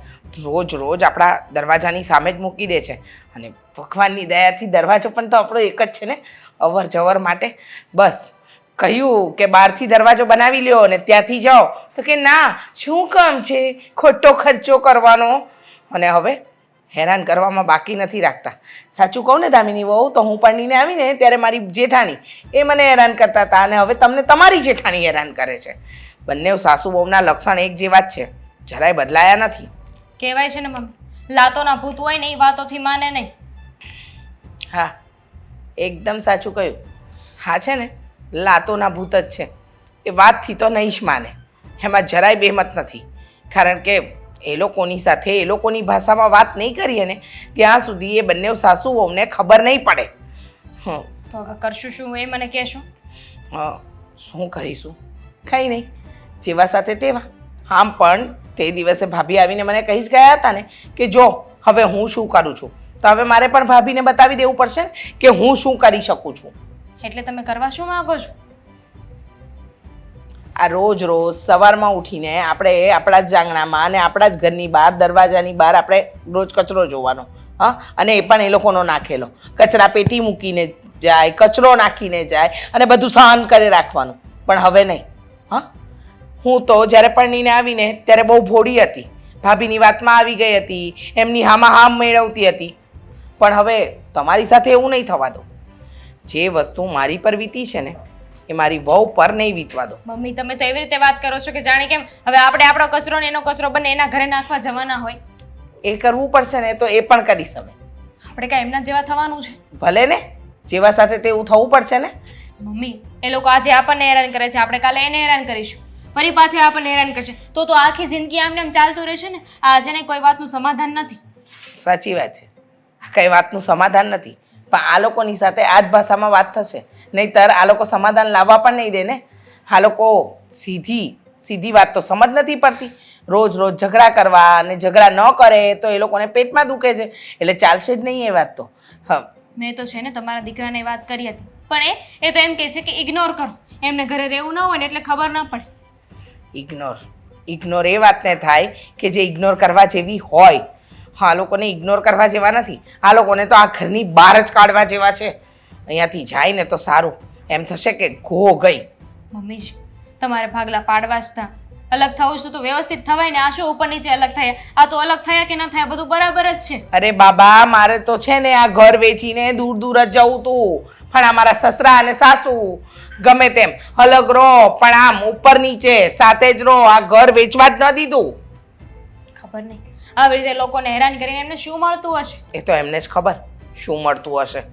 રોજ રોજ આપણા દરવાજાની સામે જ મૂકી દે છે. અને ભગવાનની દયાથી દરવાજો પણ તો આપણો એક જ છે ને, અવર જવર માટે. બસ કહ્યું કે બહારથી દરવાજો બનાવી લ્યો અને ત્યાંથી જાઓ, તો કે ના, શું કામ છે ખોટો ખર્ચો કરવાનો? અને હવે હેરાન કરવામાં બાકી નથી રાખતા. સાચું કહું ને દામિની વહુ, તો હું પરણીને આવીને ત્યારે મારી જેઠાણી એ મને હેરાન કરતા હતા, અને હવે તમને તમારી જેઠાણી હેરાન કરે છે. બંને સાસુ વહુના લક્ષણ એક જેવા જ છે, જરાય બદલાયા નથી. કહેવાય છે ને મમ્મી, લાતોના ભૂત હોય ને એ વાતોથી માને નહીં. હા, એકદમ સાચું કહ્યું. હા છે ને, લાતોના ભૂત જ છે. એ વાતથી તો નહીં જ માને, એમાં જરાય બેમત નથી. કારણ કે એ લોકોની સાથે એ લોકોની ભાષામાં વાત નહીં કરીએ ને ત્યાં સુધી એ બંને સાસુ વહુને ખબર નહીં પડે. તો હવે કરશું શું એ મને કહેશો? શું કરીશું? કંઈ નહીં, જેવા સાથે તેવા. આમ પણ તે દિવસે ભાભી આવીને મને કહી જ ગયા હતા ને કે જો હવે હું શું કરું છું, તો હવે મારે પણ ભાભીને બતાવી દેવું પડશે ને કે હું શું કરી શકું છું. એટલે તમે કરવા શું માંગો છો? આ રોજ રોજ સવારમાં ઉઠીને આપણે આપણા જ આંગણામાં અને આપણા જ ઘરની બહાર દરવાજાની બહાર આપણે રોજ કચરો જોવાનો. હા, અને એ પણ એ લોકોનો નાખેલો. કચરા પેટી મૂકીને જાય, કચરો નાખીને જાય અને બધું સહન કરી રાખવાનું. પણ હવે નહીં. હા, હું તો જ્યારે પરણીને આવીને ત્યારે બહુ ભોળી હતી, ભાભીની વાતમાં આવી ગઈ હતી, એમની હામાં હામ મેળવતી હતી. પણ હવે તમારી સાથે એવું નહીં થવા દો. જે વસ્તુ મારી પર વીતી છે ને એ મારી વહુ પર નહીં વીતવા દો. મમ્મી, તમે તો એવી રીતે વાત કરો છો કે જાણે કેમ હવે આપણે આપણો કચરો ને એનો કચરો બંને એના ઘરે નાખવા જવાના હોય. એ કરવું પડશે ને તો એ પણ કરીશ હવે. આપણે કાંઈ એમના જેવા થવાનું છે? ભલે ને, જેવા સાથે તેવું થવું પડશે ને. મમ્મી, એ લોકો આજે આપણને હેરાન કરે છે, આપણે કાલે એને હેરાન કરીશું, ફરી પાછા આપણને હેરાન કરશે, તો આખી જિંદગી આમને આમ ચાલતું રહેશે ને. આ છે ને કોઈ વાતનું સમાધાન નથી. સાચી વાત છે, આ કઈ વાતનું સમાધાન નથી. પણ આ લોકોની સાથે આ જ ભાષામાં વાત થશે, નહીંતર આ લોકો સમાધાન લાવવા પણ નહીં દે ને. આ લોકો સીધી વાત તો સમજ નથી પડતી. રોજ રોજ ઝઘડા કરવા, અને ઝઘડા ન કરે તો એ લોકોને પેટમાં દુખે છે, એટલે ચાલશે જ નહીં એ વાત તો. હા, મેં તો છે ને તમારા દીકરાને વાત કરી હતી, પણ એ તો એમ કહે છે કે ઇગ્નોર કરો, એમને ઘરે રહેવું ન હોય ને એટલે ખબર ન પડે. ઇગ્નોર એ વાતને થાય કે જે ઇગ્નોર કરવા જેવી હોય. હા, આ લોકોને ઇગ્નોર કરવા જેવા નથી. આ લોકોને તો આ ઘરની બહાર જ કાઢવા જેવા છે. અહીંયાથી જાય ને તો સારું, એમ થશે કે ગો ગઈ. મમ્મીજી, તમારે ભાગલા પાડવા જ હતા. અલગ થવું છે તો વ્યવસ્થિત થવાય ને. આ શું ઉપર નીચે અલગ થયા? આ તો અલગ થયા કે ન થયા બધું બરાબર જ છે. અરે બાબા, મારે તો છે ને આ ઘર વેચીને દૂર દૂર જ જવું તું. પણ આ મારા સસરા અને સાસુ ગમે તેમ અલગ રહો, પણ આમ ઉપર નીચે સાથે જ રહો. આ ઘર વેચવા જ ન દીધું. ખબર નહીં આવી રીતે લોકોને હેરાન કરીને એમને શું મળતું હશે. એ તો એમને જ ખબર શું મળતું હશે.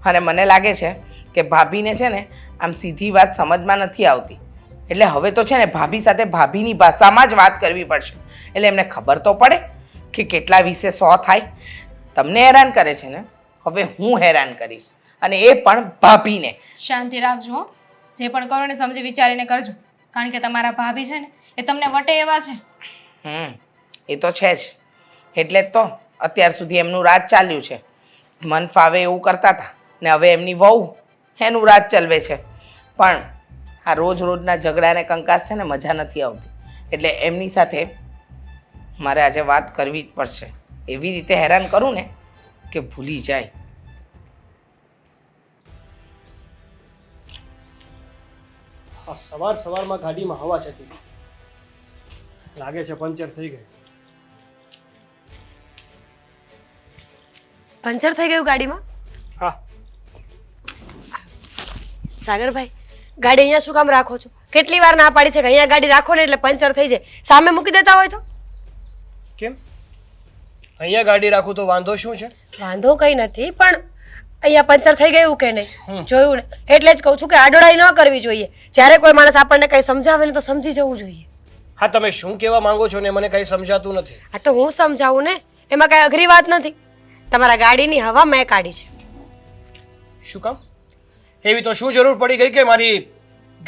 અને મને લાગે છે કે ભાભીને છે ને આમ સીધી વાત સમજમાં નથી આવતી. એટલે હવે તો છે ને ભાભી સાથે ભાભીની ભાષામાં જ વાત કરવી પડશે, એટલે એમને ખબર તો પડે કે કેટલા વિશે 100 થાય. તમને હેરાન કરે છે ને, હવે હું હેરાન કરીશ, અને એ પણ ભાભીને. શાંતિ રાખજો હો. જે પણ કરો ને સમજી વિચારીને કરજો, કારણ કે તમારા ભાભી છે ને એ તમને વટે એવા છે. એ તો છે જ. એટલે જ તો અત્યાર સુધી એમનું રાજ ચાલ્યું છે. મન ફાવે એવું કરતા હતા, ને હવે એમની વહુ એનું રાજ ચલવે છે. પણ આ રોજ રોજના ઝઘડાને કંકાસ છે ને મજા નથી આવતી. એટલે એમની સાથે મારે આજે વાત કરવી જ પડશે. એવી રીતે હેરાન કરું ને કે ભૂલી જાય. આ સવારમાં ગાડીમાં હવા જતી લાગે છે પંચર થઈ ગઈ. પંચર થઈ ગયું ગાડીમાં? હા, સાગરભાઈ, ગાડી અહીંયા શું કામ રાખો છો? કેટલી વાર ના પાડી છે કે અહીંયા ગાડી રાખો ને એટલે પંચર થઈ જાય. સામે મૂકી દેતા હોય તો? કેમ અહીંયા ગાડી રાખું તો વાંધો શું છે? વાંધો કંઈ નથી, પણ અહીંયા પંચર થઈ ગયું કે નહીં જોયું ને, એટલે જ કહું છું કે આડોડાઈ ન કરવી જોઈએ. જ્યારે કોઈ માણસ આપણને કંઈ સમજાવે ને તો સમજી જવું જોઈએ. હા, તમે શું કહેવા માંગો છો ને મને કંઈ સમજાતું નથી. આ તો હું સમજાવું ને, એમાં કાંઈ અઘરી વાત નથી. તમારા ગાડીની હવા મેં કાઢી છે. શું કામ? એવી તો શું જરૂર પડી ગઈ કે મારી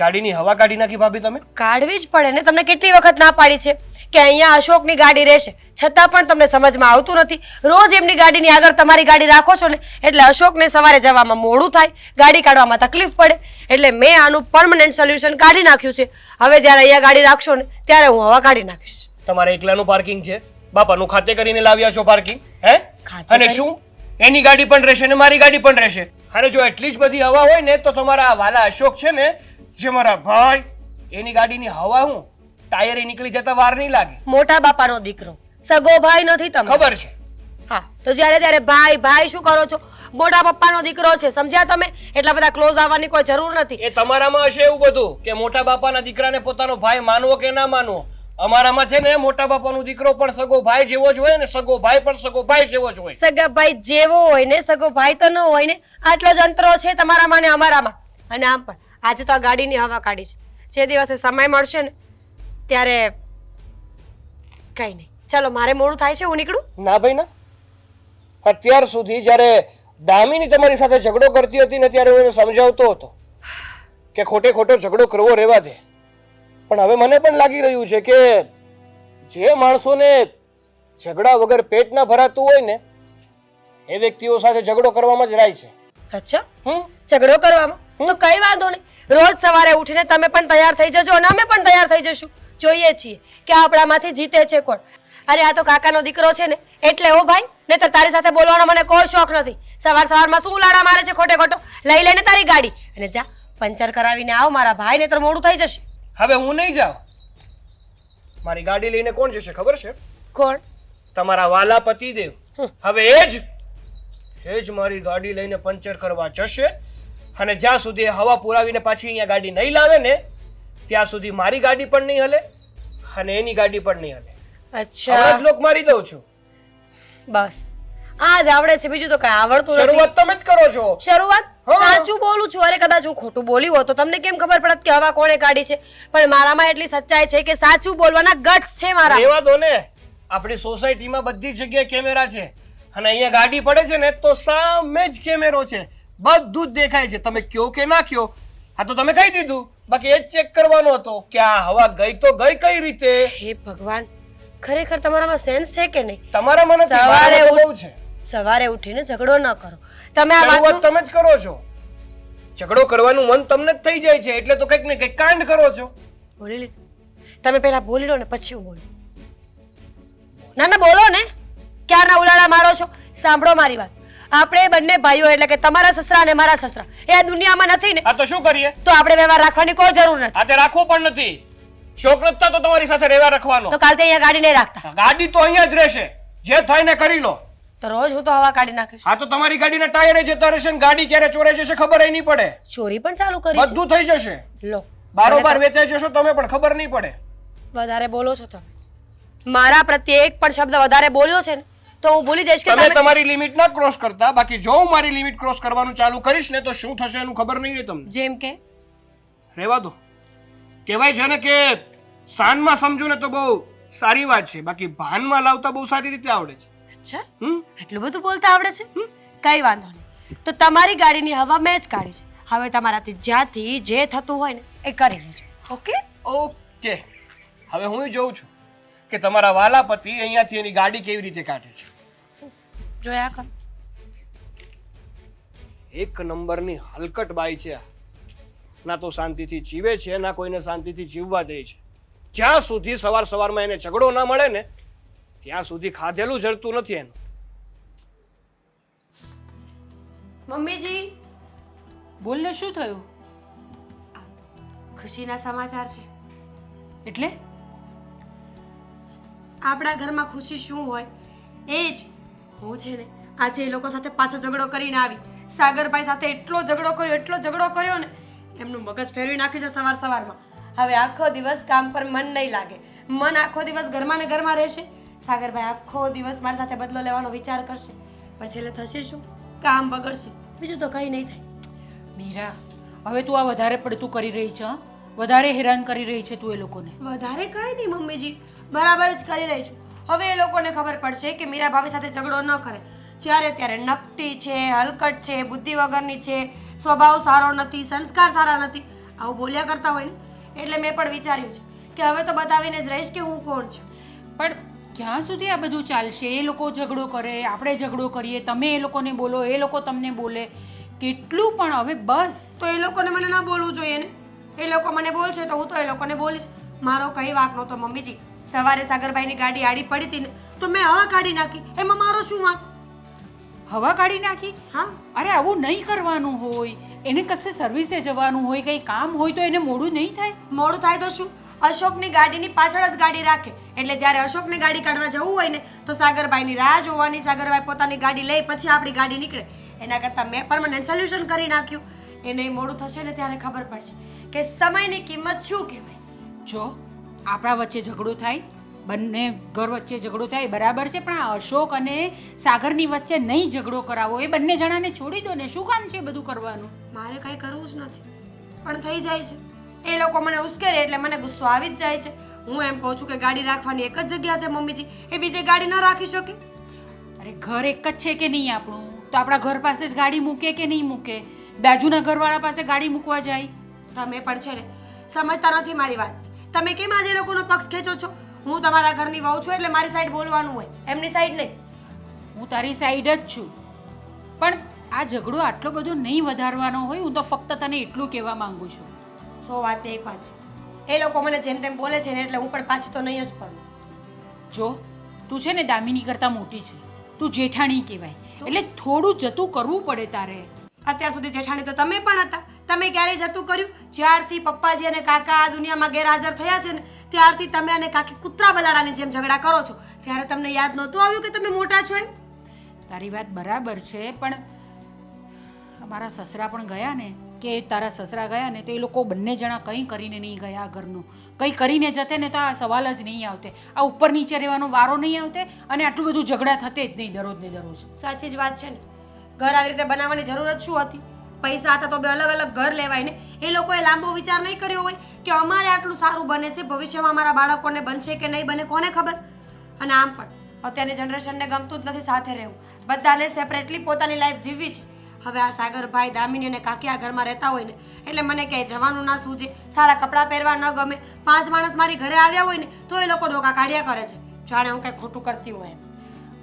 ગાડીની હવા કાઢી નાખી ભાભી તમે? કાઢવી જ પડે ને. તમને કેટલી વખત ના પાડી છે કે અહીંયા અશોકની ગાડી રહેશે, છતાં પણ તમને સમજમાં આવતું નથી. રોજ એમની ગાડીની આગળ તમારી ગાડી રાખો છો ને, એટલે અશોકને સવારે જવામાં મોડું થાય, ગાડી કાઢવામાં તકલીફ પડે. એટલે મેં આનું પરમનન્ટ સોલ્યુશન કાઢી નાખ્યું છે. હવે જ્યારે અહીંયા ગાડી રાખશો ને ત્યારે હું હવા કાઢી નાખીશ. તમારે એકલાનું પાર્કિંગ છે? બાપાનું ખાતે કરીને લાવ્યા છો પાર્કિંગ? હે? ખાતે અને કરી- શું એની ગાડી પણ રહેશે ને મારી ગાડી પણ રહેશે? અને જો એટલી જ બધી હવા હોય ને તો તમારા આ વાલા અશોક છે ને, જે મારા ભાઈ, એની ગાડીની હવા હું ટાયરે નીકળી જતા વાર નહીં લાગે. મોટા બાપાનો દીકરો, સગો ભાઈ નથી તમે. ખબર છે. હા, તો જ્યારે ત્યારે ભાઈ ભાઈ શું કરો છો? મોટા પપ્પાનો દીકરો છે, સમજ્યા તમે? એટલા બધા ક્લોઝ આવવાની કોઈ જરૂર નથી. એ તમારામાં હશે એવું બધું કે મોટા બાપાના દીકરાને પોતાનો ભાઈ માનવો કે ના માનવો. અમારામાં છે ને મોટા બાપાનો દીકરો પણ સગો ભાઈ જેવો જ હોય ને સગો ભાઈ પણ સગો ભાઈ જેવો જ હોય. સગા ભાઈ જેવો હોય ને, સગો ભાઈ તો ન હોય ને. આટલો જ અંતરો છે તમારામાં ને અમારામાં. અને આમ પણ આજે તો આ ગાડીની હવા કાઢી છે. જે દિવસે સમય મળશે ને ત્યારે કઈ નહીં. ચાલો, મારે મોડું થાય છે, હું નીકળું. ના ભાઈ ના. અત્યાર સુધી જ્યારે દામિની તમારી સાથે ઝઘડો કરતી હતી ને ત્યારે હું એને સમજાવતો હતો કે ખોટે ખોટો ઝઘડો કરવો રહેવા દે. પણ હવે મને પણ લાગી રહ્યું છે કે જે માણસોને ઝઘડા વગર પેટ ના ભરાતું હોય ને એ વ્યક્તિઓ સાથે ઝઘડો કરવામાં જ રાય છે. અચ્છા, હમ ઝઘડો કરવામાં તો કઈ વાંધો નહીં. રોજ સવારે ઉઠીને તમે પણ તૈયાર થઈ જજો અને અમે પણ તૈયાર થઈ જશું. જોઈએ છીએ કે આપણામાંથી જીતે છે કોણ. અરે આ તો કાકાનો દીકરો છે ને એટલે હો ભાઈ, નહીંતર તારી સાથે બોલવાનો મને કોઈ શોખ નથી. સવારમાં શું લાડા મારે છે ખોટે ખોટો? લઈ લઈને તારી ગાડી અને જા પંચર કરાવીને આવ મારા ભાઈ, નહીંતર મોડું થઈ જશે. હવે હું નહીં જાઉં. મારી ગાડી લઈને કોણ જશે ખબર છે? કોણ? તમારા વાલા પતિદેવ. હવે એ જ મારી ગાડી લઈને પંચર કરવા જશે. અને જ્યાં સુધી એ હવા પુરાવીને પાછી અહીંયા ગાડી નહીં લાવે ને ત્યાં સુધી મારી ગાડી પણ નહીં હલે અને એની ગાડી પણ નહીં હલે. અચ્છા, હમણાં જ લોક મારી દઉં છું. બસ આ જ આવડે છે, બીજું તો કઈ આવડતું નથી. શરૂઆત તમે જ કરો છો. શરૂઆત હા. સાચું બોલું છું. અરે કદાચ હું ખોટું બોલી હોત તો તમને કેમ ખબર પડત કે હવા કોણે કાઢી છે? પણ મારામાં એટલી સચ્ચાઈ છે કે સાચું બોલવાના ગટ્સ છે મારા. રહેવા દો ને. આપણી સોસાયટીમાં બધી જગ્યાએ કેમેરા છે અને અહીંયા ગાડી પડે છે ને તો સામે જ કેમેરો છે, બધું જ દેખાય છે. તમે કયો કે ના કયો, હા તો તમે કહી દીધું. બાકી એ જ ચેક કરવાનો હતો કે આ હવા ગઈ તો ગઈ કઈ રીતે. હે ભગવાન, ખરેખર તમારામાં સેન્સ છે કે નહીં? તમારામાં નથી, સવારે મારામાં તો બહુ છે. સવારે ઉઠીને ઝઘડો ન કરો. તમે આ શરૂઆત વાત તમે જ કરો છો. ઝઘડો કરવાનું મન તમને જ થઈ જાય છે એટલે તો કંઈક ને કંઈક કાંડ કરો છો. બોલી લીધું. તમે પહેલા બોલી લો ને પછી હું બોલું. ના ના બોલો ને, ક્યારના ઉલાળા મારો છો? સાંભળો મારી વાત. આપણે બંને ભાઈઓ એટલે કે તમારા સસરા અને મારા સસરા એ આ દુનિયામાં નથી ને, આ તો શું કરીએ? તો આપણે વ્યવહાર રાખવાની કોઈ જરૂર નથી. આ તે રાખવો પણ નથી. શોખ નથી થતો તમારી સાથે રહેવા રાખવાનો. તો કાલથી અહીંયા ગાડી નહીં રાખતા. ગાડી તો અહીંયા જ રહેશે. જે થાય ને કરી લો. તો રોજ હું તો હવા કાઢી નાખીશ. આ તો તમારી ગાડીના ટાયરે જતા રહેશે ને ગાડી ક્યારે ચોરાઈ જશે ખબર નહીં પડે. ચોરી પણ ચાલુ કરી છે. બધું થઈ જશે. લો, બારોબાર વેચાઈ જશો તમે પણ ખબર નહીં પડે. વધારે બોલો છો તમે. મારા પ્રત્યે એક પણ શબ્દ વધારે બોલ્યો છે ને તો હું ભૂલી જઈશ કે તમે તમે તમારી લિમિટ ના ક્રોસ કરતા. બાકી જો હું મારી લિમિટ ક્રોસ કરવાનું ચાલુ કરીશ ને તો શું થશે એનું ખબર નહીં રહે તમને. જેમ કે રહેવા દો. કહેવાય છે ને કે શાનમાં સમજો ને તો બહુ સારી વાત છે, બાકી ભાનમાં લાવતા બહુ સારી રીતે આવડે છે. અચ્છા, હમ આટલું બધું બોલતા આવડે છે? કઈ વાંધો નહીં. તો તમારી ગાડીની હવા મેં જ કાઢી છે. હવે તમારાથી જ્યાંથી જે થતું હોય ને એ કરી લેજો. ઓકે? ઓકે. હવે હું જોઉં છું કે તમારા વાલા પતિ અહીંયાથી એની ગાડી કેવી રીતે કાઢે છે. જોયા કર. એક નંબરની હલકટ બાઈ છે આ. ના તો શાંતિથી જીવે છે ના કોઈને શાંતિથી જીવવા દે છે. જ્યાં સુધી સવારમાં એને ઝઘડો ના મળે ને ત્યાં સુધી ખાધેલું જરતું નથી એનું. મમ્મીજી, બોલને શું થયું? ખુશીના સમાચાર છે. એટલે આપણા ઘરમાં ખુશી શું હોય એ જ. હું છે ને આજે એ લોકો સાથે પાછો ઝઘડો કરીને આવી. સાગરભાઈ સાથે એટલો ઝઘડો કર્યો ને એમનું મગજ ફેરવી નાખ્યું છે સવારમાં. હવે આખો દિવસ કામ પર મન નહીં લાગે. મન આખો દિવસ ઘરમાં ને ઘરમાં રહેશે. સાગરભાઈ આખો દિવસ મારી સાથે બદલો લેવાનો વિચાર કરશે, પણ છેલ્લે થશે શું? કામ બગડશે, બીજું તો કંઈ નહીં થાય. મીરા, હવે તું આ વધારે પડતું કરી રહી છે. હં? વધારે હેરાન કરી રહી છે તું એ લોકોને. વધારે કંઈ નહીં મમ્મીજી, બરાબર જ કરી રહી છું. હવે એ લોકોને ખબર પડશે કે મીરા ભાભી સાથે ઝઘડો ન કરે. જ્યારે ત્યારે નકટી છે, હલકટ છે, બુદ્ધિ વગરની છે, સ્વભાવ સારો નથી, સંસ્કાર સારા નથી. આવું બોલ્યા કરતા હોય ને એટલે મેં પણ વિચાર્યું છે કે હવે તો બતાવીને જ રહીશ કે હું કોણ છું. પણ ક્યાં સુધી આ બધું ચાલશે? એ લોકો ઝઘડો કરે, આપણે ઝઘડો કરીએ, તમે એ લોકોને બોલો, એ લોકો તમને બોલે, કેટલું પણ હવે બસ. તો એ લોકોને મને ના બોલવું જોઈએ ને. એ લોકો મને બોલશે તો હું તો એ લોકોને બોલીશ. મારો કઈ વાંક નહોતો મમ્મીજી. સવારે સાગરભાઈની ગાડી આડી પડી હતી ને તો મેં હવા કાઢી નાખી, એમાં મારો શું વાંક? હવા કાઢી નાખી? હા, અરે આવું નહીં કરવાનું હોય. એને કશે સર્વિસે જવાનું હોય, કંઈ કામ હોય તો એને મોડું નહીં થાય. મોડું થાય તો શું? અશોકની ગાડીની પાછળ જ ગાડી રાખે, એટલે જ્યારે અશોકની ગાડી કાઢવા જવું હોય ને તો સાગરભાઈની રાહ જોવાની. સાગરભાઈ પોતાની ગાડી લઈ પછી આપણી ગાડી નીકળે. એના કરતાં મેં પરમનન્ટ સોલ્યુશન કરી નાખ્યું. એને મોડું થશે ને ત્યારે ખબર પડશે કે સમયની કિંમત શું કહેવાય. જો આપણા વચ્ચે ઝઘડો થાય, બંને ઘર વચ્ચે ઝઘડો થાય બરાબર છે, પણ આ અશોક અને સાગરની વચ્ચે નહીં ઝઘડો કરાવો. એ બંને જણાને છોડી દો ને. શું કામ છે બધું કરવાનું? મારે કંઈ કરવું જ નથી, પણ થઈ જાય છે. એ લોકો મને ઉશ્કેરે એટલે મને ગુસ્સો આવી જ જાય છે. હું એમ કહું છું કે ગાડી રાખવાની એક જ જગ્યા છે મમ્મીજી, એ બીજે ગાડી ન રાખી શકે? અરે ઘર એક જ છે કે નહીં આપણું? તો આપણા ઘર પાસે જ ગાડી મૂકે કે નહીં મૂકે? બાજુના ઘરવાળા પાસે ગાડી મૂકવા જાય? તમે પણ છે ને સમજતા નથી મારી વાત. તમે કેમ આજે લોકોનો પક્ષ ખેંચો છો? હું તમારા ઘરની વહુ છું એટલે મારી સાઈડ બોલવાનું હોય, એમની સાઈડ નહીં. હું તારી સાઈડ જ છું, પણ આ ઝઘડો આટલો બધો નહીં વધારવાનો હોય. હું તો ફક્ત તને એટલું કહેવા માંગુ છું. 100 વાત એક વાત છે. એ લોકો મને જેમ તેમ બોલે છે ને એટલે હું પણ પાછી તો નહીં જ પડું. જો તું છે ને દામિની કરતાં મોટી છે, તું જેઠાણી કહેવાય, એટલે થોડું જતું કરવું પડે તારે. અત્યાર સુધી જેઠાણી તો તમે પણ હતા. તમે ક્યારેય જતું કર્યું? જ્યારથી પપ્પાજી અને કાકા આ દુનિયામાં ગેરહાજર થયા છે ને ત્યારથી તમે અને કાકી કૂતરા બલાડાની જેમ ઝઘડા કરો છો. ત્યારે તમને યાદ નહોતું આવ્યું કે તમે મોટા છો એમ? તારી વાત બરાબર છે, પણ અમારા સસરા પણ ગયા ને, કે તારા સસરા ગયા ને તો એ લોકો બંને જણા કંઈ કરીને નહીં ગયા ઘરનું. કંઈ કરીને જતે ને તો આ સવાલ જ નહીં આવતે, આ ઉપર નીચે રહેવાનો વારો નહીં આવતે, અને આટલું બધું ઝઘડા થતે જ નહીં દરરોજ ને દરરોજ. સાચી જ વાત છે ને. ઘર આવી રીતે બનાવવાની જરૂરત શું હતી? પૈસા હતા તો બે અલગ અલગ ઘર લેવાય ને. એ લોકોએ લાંબો વિચાર નહીં કર્યો હોય કે અમારે આટલું સારું બને છે, ભવિષ્યમાં અમારા બાળકોને બનશે કે નહીં બને કોને ખબર. અને આમ પણ અત્યારની જનરેશનને ગમતું જ નથી સાથે રહેવું. બધાને સેપરેટલી પોતાની લાઈફ જીવવી છે. હવે આ સાગરભાઈ, દામિની અને કાકી આ ઘરમાં રહેતા હોય ને એટલે મને ક્યાંય જવાનું ના સૂજે, સારા કપડાં પહેરવા ન ગમે. 5 માણસ મારી ઘરે આવ્યા હોય ને તો એ લોકો ડોકા કાઢ્યા કરે છે, જાણે હું કંઈ ખોટું કરતી હોય એમ.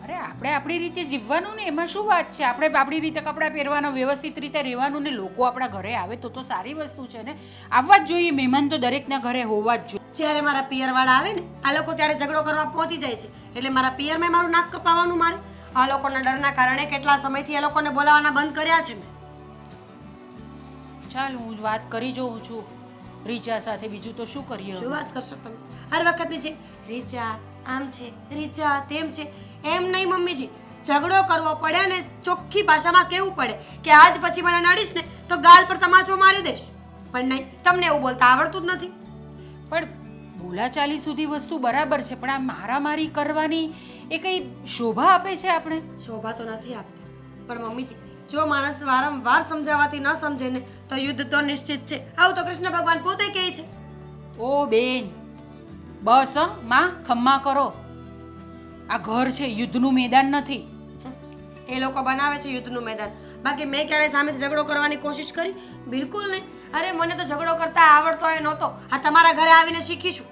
અરે આપણે આપણી રીતે જીવવાનું ને, એમાં શું વાત છે? આપણે આપણી રીતે કપડાં પહેરવાના, વ્યવસ્થિત રીતે રહેવાનું ને. લોકો આપણા ઘરે આવે તો સારી વસ્તુ છે ને. આવવા જ જોઈએ. મહેમાન તો દરેકના ઘરે હોવા જ જોઈએ. જ્યારે મારા પિયરવાળા આવે ને આ લોકો ત્યારે ઝઘડો કરવા પહોંચી જાય છે, એટલે મારા પિયરમાં મારું નાક કપાવવાનું મારે. આ લોકોના ડરના કારણે કેટલા સમયથી એ લોકોને બોલાવવાના બંધ કર્યા છે મેં. ચાલ હું જ વાત કરી જોઉં છું રીચા સાથે. બીજું તો શું કરીએ? શું વાત કરશો તમે? હર વખતની છે રીચા આમ છે, રીચા તેમ છે. એમ નહીં મમ્મીજી, ઝઘડો કરવો પડે ને ચોખ્ખી ભાષામાં કહેવું પડે કે આજ પછી મને નડીશ ને તો ગાલ પર તમાચો મારી દઈશ. પણ નહીં, તમને એવું બોલતા આવડતું જ નથી. પણ બોલાચાલી સુધી વસ્તુ બરાબર છે, પણ આ મારામારી કરવાની એ કઈ શોભા આપે છે? આપણે શોભા તો નથી આપતી, પણ મમ્મીજી જો માણસ વારંવાર સમજાવવાથી ન સમજે ને તો યુદ્ધ તો નિશ્ચિત છે. આવું તો કૃષ્ણ ભગવાન પોતે કહે છે. ઓ બેન, બસ માં ખમ્મા કરો. આ ઘર છે, યુદ્ધનું મેદાન નથી. એ લોકો બનાવે છે યુદ્ધનું મેદાન, બાકી મેં ક્યારેય સામેથી ઝઘડો કરવાની કોશિશ કરી? બિલકુલ નહીં. અરે મને તો ઝઘડો કરતા આવડતો એ નહોતો, આ તમારા ઘરે આવીને શીખી છું.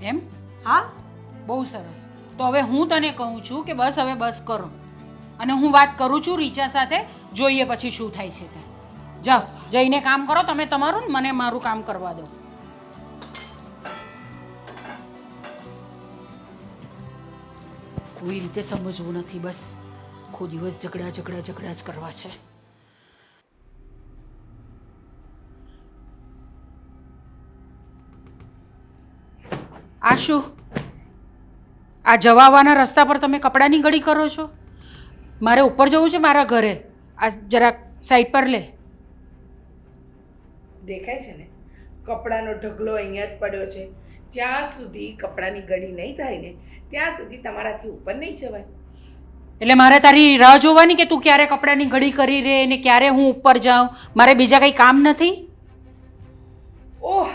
એમ? હા, બહુ સરસ. તો હવે હું તને કહું છું કે બસ હવે બસ કરો, અને હું વાત કરું છું રીચા સાથે. જોઈએ પછી શું થાય છે તે. જાઓ, જઈને કામ કરો તમે તમારું, ને મને મારું કામ કરવા દો. કોઈ રીતે સમજવું નથી, બસ આખો દિવસ ઝઘડા ઝઘડા ઝઘડા જ કરવા છે. આ શું? આ જવા આવવાના રસ્તા પર તમે કપડાની ઘડી કરો છો? મારે ઉપર જવું છે મારા ઘરે. આ જરાક સાઈડ પર લે. દેખાય છે ને કપડાનો ઢગલો અહીંયા જ પડ્યો છે. જ્યાં સુધી કપડાની ગડી નહીં થાય ને ત્યાં સુધી તમારાથી ઉપર નહીં જવાય. એટલે મારે તારી રાહ જોવાની કે તું ક્યારે કપડાની ઘડી કરી રે ને ક્યારે હું ઉપર જાઉં? મારે બીજા કંઈ કામ નથી? ઓહ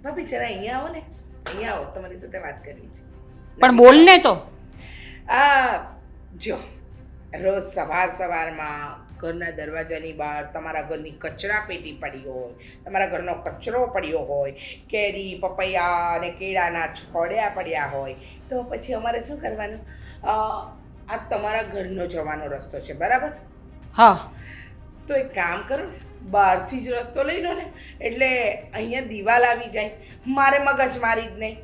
ભાભી જરા અહીંયા આવો ને, અહીંયા આવો, તમારી સાથે વાત કરવી છે. પણ બોલ ને તો. આ જો રોજ સવારમાં ઘરના દરવાજાની બહાર તમારા ઘરની કચરા પેટી પડી હોય, તમારા ઘરનો કચરો પડ્યો હોય, કેરી પપૈયા અને કેળાના છોડ્યા પડ્યા હોય, તો પછી અમારે શું કરવાનું? આ તમારા ઘરનો જવાનો રસ્તો છે, બરાબર? હા, તો એક કામ કરો ને, બહારથી જ રસ્તો લઈ લો ને, એટલે અહીંયા દિવાલ આવી જાય, મારે મગજમારી જ નહીં,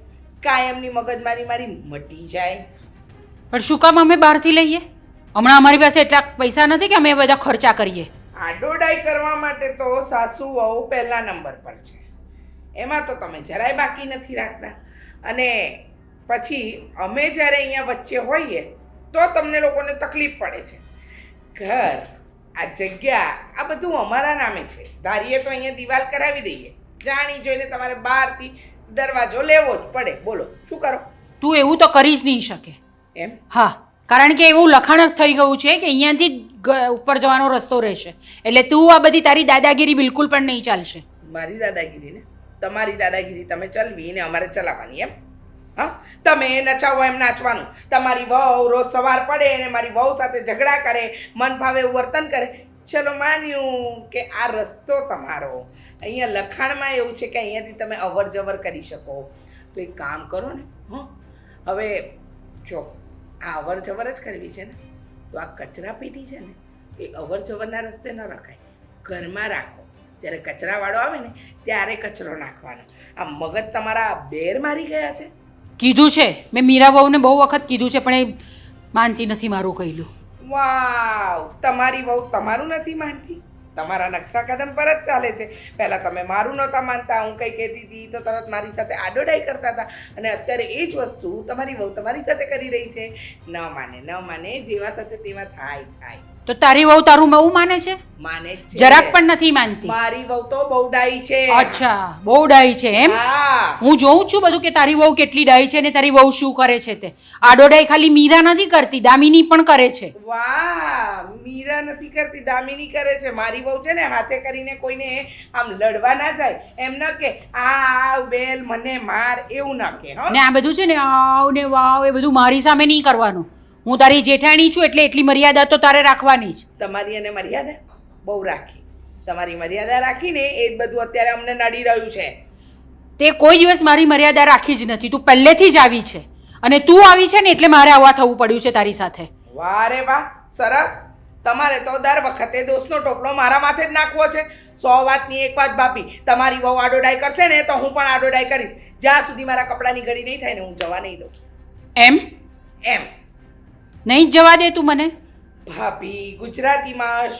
કાયમની મગજમારી મારી મટી જાય. પણ શું કામ અમે બહારથી લઈએ? હમણાં અમારી પાસે એટલા પૈસા નથી કે અમે એ બધા ખર્ચા કરીએ. આડોડાઈ કરવા માટે તો સાસુ વહુ પહેલા નંબર પર છે, એમાં તો તમે જરાય બાકી નથી રાખતા. અને પછી અમે જ્યારે અહીંયા વચ્ચે હોઈએ તો તમને લોકોને તકલીફ પડે છે. ઘર, આ જગ્યા, આ બધું અમારા નામે છે. ધારીએ તો અહીંયા દિવાલ કરાવી દઈએ, જાણી જોઈને તમારે બહારથી દરવાજો લેવો જ પડે. બોલો શું કરો? તું એવું તો કરી જ નહીં શકે. એમ? હા, કારણ કે એવું લખાણ થઈ ગયું છે કે અહીંયાથી ઉપર જવાનો રસ્તો રહેશે, એટલે તું આ બધી તારી દાદાગીરી બિલકુલ પણ નહીં ચાલશે. મારી દાદાગીરી ને તમારી દાદાગીરી તમે ચલવી ને અમારે ચલાવવાની એમ? હા, તમે નચાવો એમ નાચવાનું. તમારી વહુ રોજ સવાર પડે અને મારી વહુ સાથે ઝઘડા કરે, મન ભાવે એવું વર્તન કરે. ચલો માન્યું કે આ રસ્તો તમારો, અહીંયા લખાણમાં એવું છે કે અહીંયાથી તમે અવર જવર કરી શકો. તો એક કામ કરો ને, હવે જો આ અવર જવર જ કરવી છે ને, તો આ કચરા પેટી છે ને એ અવર જવરના રસ્તે ન રખાય, ઘરમાં રાખો. જ્યારે કચરાવાળો આવે ને ત્યારે કચરો નાખવાનો. આ મગજ તમારા બેર મારી ગયા છે. કીધું છે મેં મીરા વહુને બહુ વખત કીધું છે, પણ એ માનતી નથી મારું કહેલું. વાવ, તમારી વહુ તમારું નથી માનતી? તમારા નકશા કદમ પર જ ચાલે છે. પહેલાં તમે મારું નહોતા માનતા, હું કંઈ કહેતી હતી તો તરત મારી સાથે આડોડાઈ કરતા હતા, અને અત્યારે એ જ વસ્તુ તમારી વહુ તમારી સાથે કરી રહી છે. ન માને, જેવા સાથે તેવા થાય. તો તારી વહુ તારું બહુ માને છે? માને જ છે. જરાક પણ નથી માનતી. મારી વહુ તો બહુ ડાઈ છે. અચ્છા, બહુ ડાઈ છે એમ? હા, હું જોઉં છું બધું કે તારી વહુ કેટલી ડાઈ છે ને તારી વહુ શું કરે છે તે. આડોડાઈ ખાલી મીરા નથી કરતી, દામિની પણ કરે છે. વાહ, મીરા નથી કરતી, દામિની કરે છે. મારી વહુ છે ને હાથે કરીને કોઈને આમ લડવા ના જાય, એમ ન કે આ બેલ મને માર, એવું ન કે. હો, ને આ બધું છે ને આવ ને વાવ એ બધું મારી સામે નહીં કરવાનું. હું તારી જેઠાણી છું એટલે એટલી મર્યાદા તો તારે રાખવાની જ. તમારી અને મર્યાદા બહુ રાખી. તમારી મર્યાદા રાખીને એ જ બધું અત્યારે અમને નડી રહ્યું છે. તે કોઈ દિવસ મારી મર્યાદા રાખી જ નથી. તું પહેલેથી જ આવી છે અને તું આવી છે ને એટલે મારે આવા થવું પડ્યું છે તારી સાથે. વાહ રે વાહ, સરસ. તમારે તો દર વખતે દોષનો ટોપલો મારા માથે જ નાખવો છે. 100 વાતની એક વાત બાપી, તમારી વહુ આડોડાઈ કરશે ને તો હું પણ આડોડાઈ કરીશ. જ્યાં સુધી મારા કપડાની ઘડી નહીં થાય ને હું જવા નહીં દઉં. એમ નહીં જ જવા દે તું મને? ભાભી, ગુજરાતીમાં